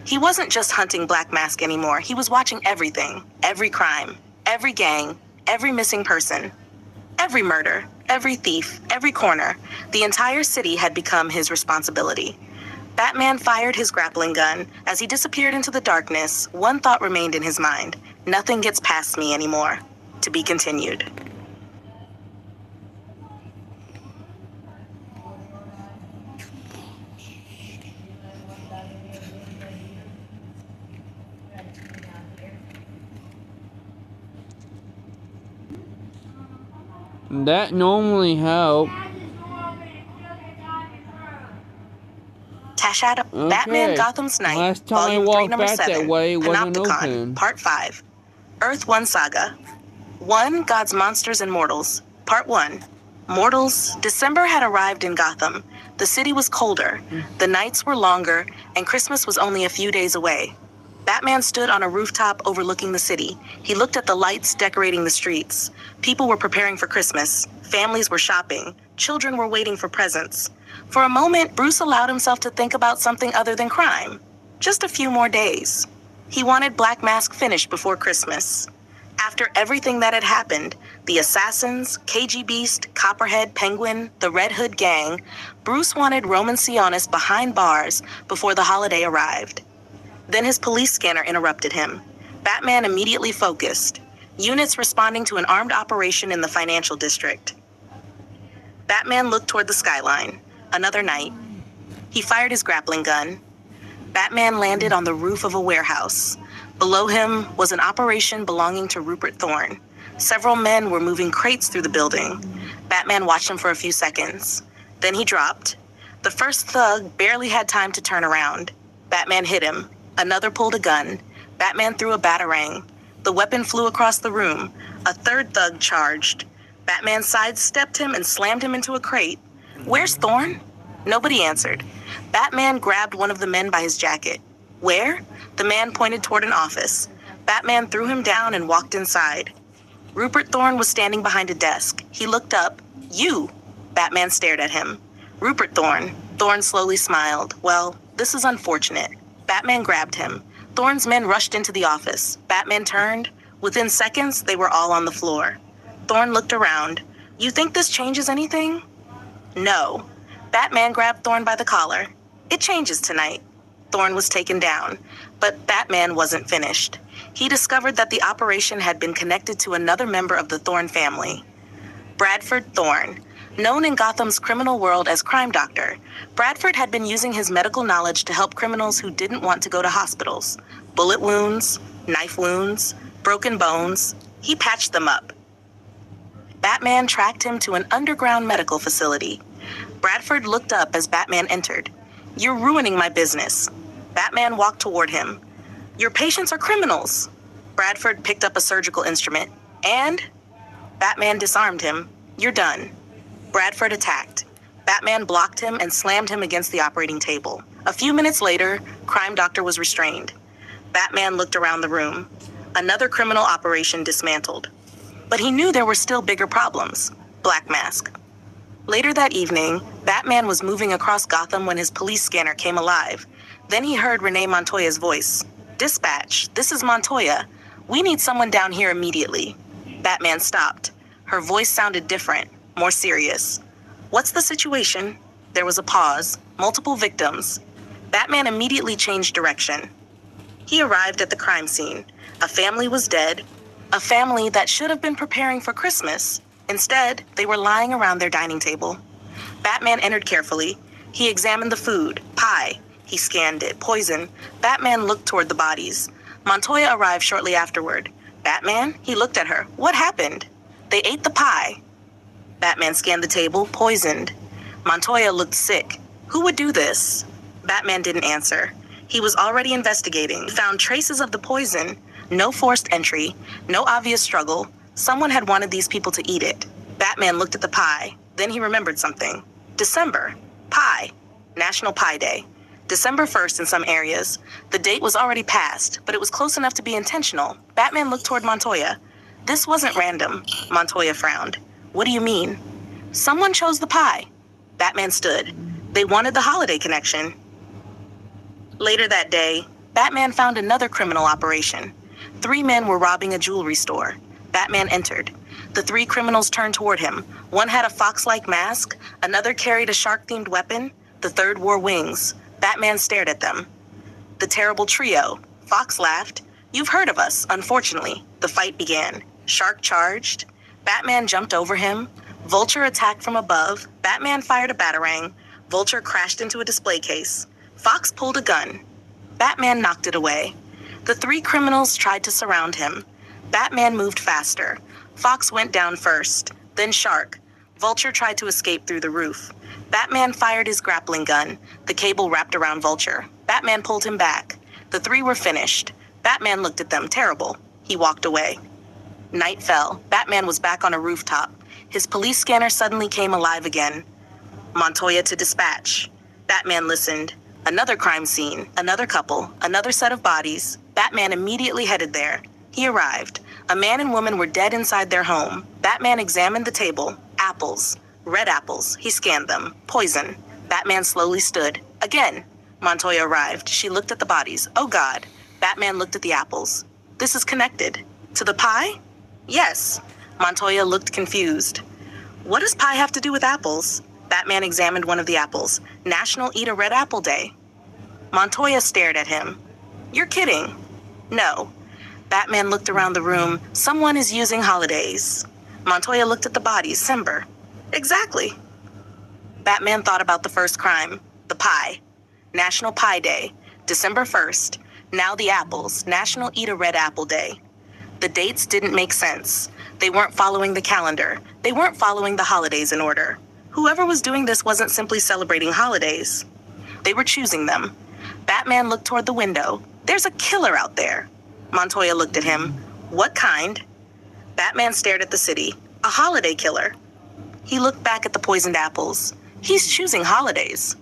He wasn't just hunting Black Mask anymore. He was watching everything, every crime, every gang, every missing person, every murder, every thief, every corner. The entire city had become his responsibility. Batman fired his grappling gun. As he disappeared into the darkness, one thought remained in his mind. Nothing gets past me anymore. To be continued. That normally helps. Tash Adam, Okay. Batman Gotham's Night, Last time I Volume 3, walked Number back 7, that way, it wasn't Panopticon, open. Part 5, Earth 1 Saga. 1. God's Monsters and Mortals, Part 1. Mortals. December had arrived in Gotham. The city was colder, the nights were longer, and Christmas was only a few days away. Batman stood on a rooftop overlooking the city. He looked at the lights decorating the streets. People were preparing for Christmas. Families were shopping. Children were waiting for presents. For a moment, Bruce allowed himself to think about something other than crime. Just a few more days. He wanted Black Mask finished before Christmas. After everything that had happened, the assassins, KG Beast, Copperhead, Penguin, the Red Hood gang, Bruce wanted Roman Sionis behind bars before the holiday arrived. Then his police scanner interrupted him. Batman immediately focused. Units responding to an armed operation in the financial district. Batman looked toward the skyline. Another night. He fired his grappling gun. Batman landed on the roof of a warehouse. Below him was an operation belonging to Rupert Thorne. Several men were moving crates through the building. Batman watched him for a few seconds. Then he dropped. The first thug barely had time to turn around. Batman hit him. Another pulled a gun. Batman threw a batarang. The weapon flew across the room. A third thug charged. Batman sidestepped him and slammed him into a crate. Where's Thorne? Nobody answered. Batman grabbed one of the men by his jacket. Where? The man pointed toward an office. Batman threw him down and walked inside. Rupert Thorne was standing behind a desk. He looked up. You! Batman stared at him. Rupert Thorne. Thorne slowly smiled. Well, this is unfortunate. Batman grabbed him. Thorne's men rushed into the office. Batman turned. Within seconds, they were all on the floor. Thorne looked around. You think this changes anything? No. Batman grabbed Thorne by the collar. It changes tonight. Thorne was taken down, but Batman wasn't finished. He discovered that the operation had been connected to another member of the Thorne family. Bradford Thorne. Known in Gotham's criminal world as Crime Doctor, Bradford had been using his medical knowledge to help criminals who didn't want to go to hospitals. Bullet wounds, knife wounds, broken bones. He patched them up. Batman tracked him to an underground medical facility. Bradford looked up as Batman entered. You're ruining my business. Batman walked toward him. Your patients are criminals. Bradford picked up a surgical instrument. And? Batman disarmed him. You're done. Bradford attacked. Batman blocked him and slammed him against the operating table. A few minutes later, Crime Doctor was restrained. Batman looked around the room. Another criminal operation dismantled. But he knew there were still bigger problems. Black Mask. Later that evening, Batman was moving across Gotham when his police scanner came alive. Then he heard Renee Montoya's voice. "Dispatch, this is Montoya. We need someone down here immediately." Batman stopped. Her voice sounded different, more serious. "What's the situation?" There was a pause. Multiple victims. Batman immediately changed direction. He arrived at the crime scene. A family was dead. A family that should have been preparing for Christmas. Instead, they were lying around their dining table. Batman entered carefully. He examined the food. Pie. He scanned it. Poison. Batman looked toward the bodies. Montoya arrived shortly afterward. "Batman?" He looked at her. "What happened?" "They ate the pie." Batman scanned the table. Poisoned. Montoya looked sick. "Who would do this?" Batman didn't answer. He was already investigating. He found traces of the poison. No forced entry. No obvious struggle. Someone had wanted these people to eat it. Batman looked at the pie. Then he remembered something. December. Pie. National Pie Day. December 1st in some areas. The date was already passed, but it was close enough to be intentional. Batman looked toward Montoya. "This wasn't random." Montoya frowned. "What do you mean?" "Someone chose the pie." Batman stood. They wanted the holiday connection. Later that day, Batman found another criminal operation. 3 men were robbing a jewelry store. Batman entered. The 3 criminals turned toward him. One had a fox-like mask, another carried a shark-themed weapon, the third wore wings. Batman stared at them. The terrible trio. Fox laughed. "You've heard of us, unfortunately." The fight began. Shark charged. Batman jumped over him. Vulture attacked from above. Batman fired a batarang. Vulture crashed into a display case. Fox pulled a gun. Batman knocked it away. The 3 criminals tried to surround him. Batman moved faster. Fox went down first, then Shark. Vulture tried to escape through the roof. Batman fired his grappling gun. The cable wrapped around Vulture. Batman pulled him back. The 3 were finished. Batman looked at them, terrible. He walked away. Night fell. Batman was back on a rooftop. His police scanner suddenly came alive again. Montoya to dispatch. Batman listened. Another crime scene, another couple, another set of bodies. Batman immediately headed there. He arrived. A man and woman were dead inside their home. Batman examined the table. Apples. Red apples. He scanned them. Poison. Batman slowly stood. Again. Montoya arrived. She looked at the bodies. Oh God. Batman looked at the apples. This is connected. To the pie? Yes. Montoya looked confused. What does pie have to do with apples? Batman examined one of the apples. National Eat a Red Apple Day. Montoya stared at him. You're kidding. No. Batman looked around the room. Someone is using holidays. Montoya looked at the bodies. Simber. Exactly. Batman thought about the first crime. The pie. National Pie Day. December 1st. Now the apples. National Eat a Red Apple Day. The dates didn't make sense. They weren't following the calendar. They weren't following the holidays in order. Whoever was doing this wasn't simply celebrating holidays. They were choosing them. Batman looked toward the window. There's a killer out there. Montoya looked at him. What kind? Batman stared at the city. A holiday killer. He looked back at the poisoned apples. He's choosing holidays.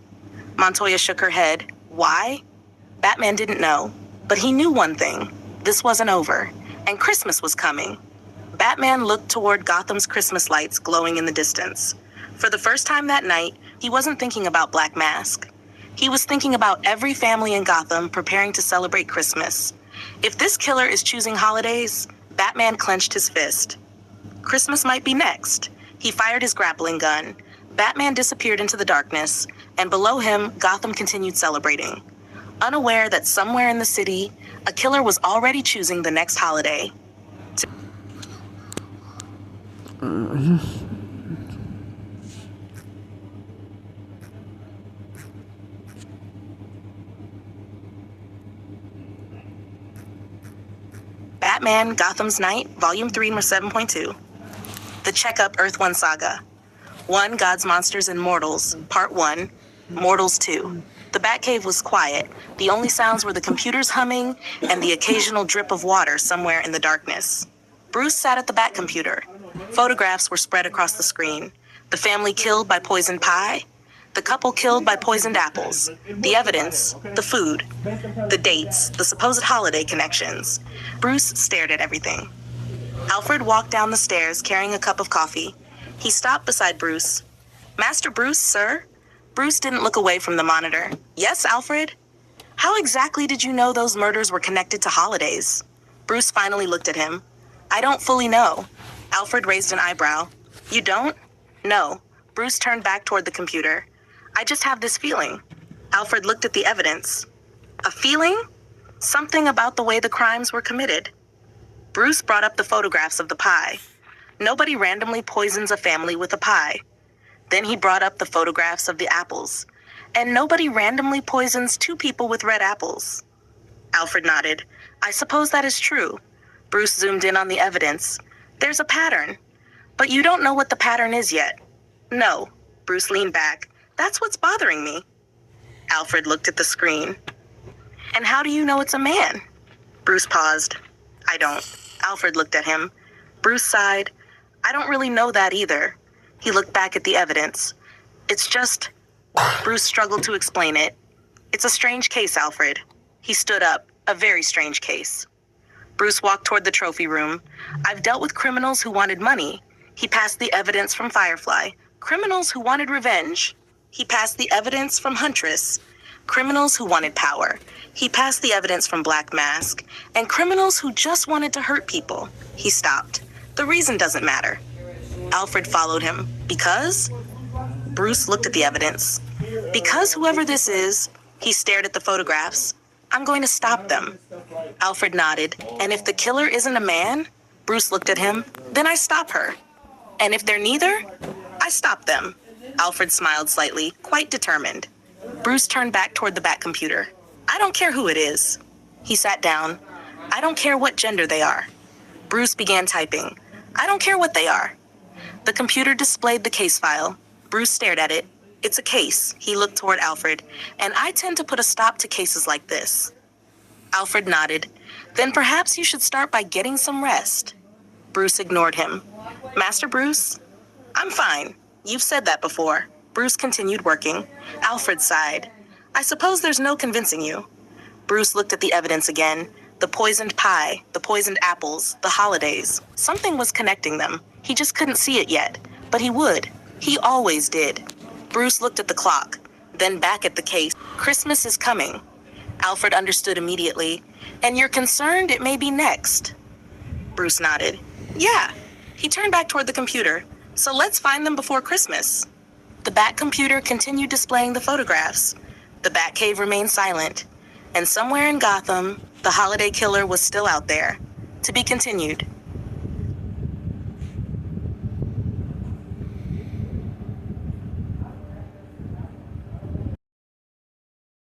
Montoya shook her head. Why? Batman didn't know. But he knew one thing. This wasn't over. And Christmas was coming. Batman looked toward Gotham's Christmas lights glowing in the distance. For the first time that night, he wasn't thinking about Black Mask. He was thinking about every family in Gotham preparing to celebrate Christmas. If this killer is choosing holidays, Batman clenched his fist. Christmas might be next. He fired his grappling gun. Batman disappeared into the darkness, and below him, Gotham continued celebrating. Unaware that somewhere in the city, a killer was already choosing the next holiday. Batman, Gotham's Night, Volume 3, number 7.2. The Checkup Earth 1 Saga. 1. God's Monsters and Mortals, Part 1, Mortals 2. The Batcave was quiet. The only sounds were the computers humming and the occasional drip of water somewhere in the darkness. Bruce sat at the Batcomputer. Photographs were spread across the screen. The family killed by poisoned pie. The couple killed by poisoned apples. The evidence, the food, the dates, the supposed holiday connections. Bruce stared at everything. Alfred walked down the stairs carrying a cup of coffee. He stopped beside Bruce. Master Bruce, sir? Bruce didn't look away from the monitor. Yes, Alfred? How exactly did you know those murders were connected to holidays? Bruce finally looked at him. I don't fully know. Alfred raised an eyebrow. You don't? No. Bruce turned back toward the computer. I just have this feeling. Alfred looked at the evidence. A feeling? Something about the way the crimes were committed. Bruce brought up the photographs of the pie. Nobody randomly poisons a family with a pie. Then he brought up the photographs of the apples. And nobody randomly poisons two people with red apples. Alfred nodded. I suppose that is true. Bruce zoomed in on the evidence. There's a pattern. But you don't know what the pattern is yet. No. Bruce leaned back. That's what's bothering me. Alfred looked at the screen. And how do you know it's a man? Bruce paused. I don't. Alfred looked at him. Bruce sighed. I don't really know that either. He looked back at the evidence. It's just... Bruce struggled to explain it. It's a strange case, Alfred. He stood up. A very strange case. Bruce walked toward the trophy room. I've dealt with criminals who wanted money. He passed the evidence from Firefly. Criminals who wanted revenge. He passed the evidence from Huntress. Criminals who wanted power. He passed the evidence from Black Mask. And criminals who just wanted to hurt people. He stopped. The reason doesn't matter. Alfred followed him. Because? Bruce looked at the evidence. Because whoever this is, he stared at the photographs. I'm going to stop them. Alfred nodded. And if the killer isn't a man? Bruce looked at him. Then I stop her. And if they're neither? I stop them. Alfred smiled slightly, quite determined. Bruce turned back toward the back computer. I don't care who it is. He sat down. I don't care what gender they are. Bruce began typing. I don't care what they are. The computer displayed the case file. Bruce stared at it. It's a case. He looked toward Alfred. And I tend to put a stop to cases like this. Alfred nodded. Then perhaps you should start by getting some rest. Bruce ignored him. Master Bruce? I'm fine. You've said that before. Bruce continued working. Alfred sighed. I suppose there's no convincing you. Bruce looked at the evidence again. The poisoned pie, the poisoned apples, the holidays. Something was connecting them. He just couldn't see it yet. But he would. He always did. Bruce looked at the clock, then back at the case. Christmas is coming. Alfred understood immediately. And you're concerned it may be next? Bruce nodded. Yeah. He turned back toward the computer. So let's find them before Christmas. The Bat computer continued displaying the photographs. The Batcave remained silent. And somewhere in Gotham, the holiday killer was still out there. To be continued.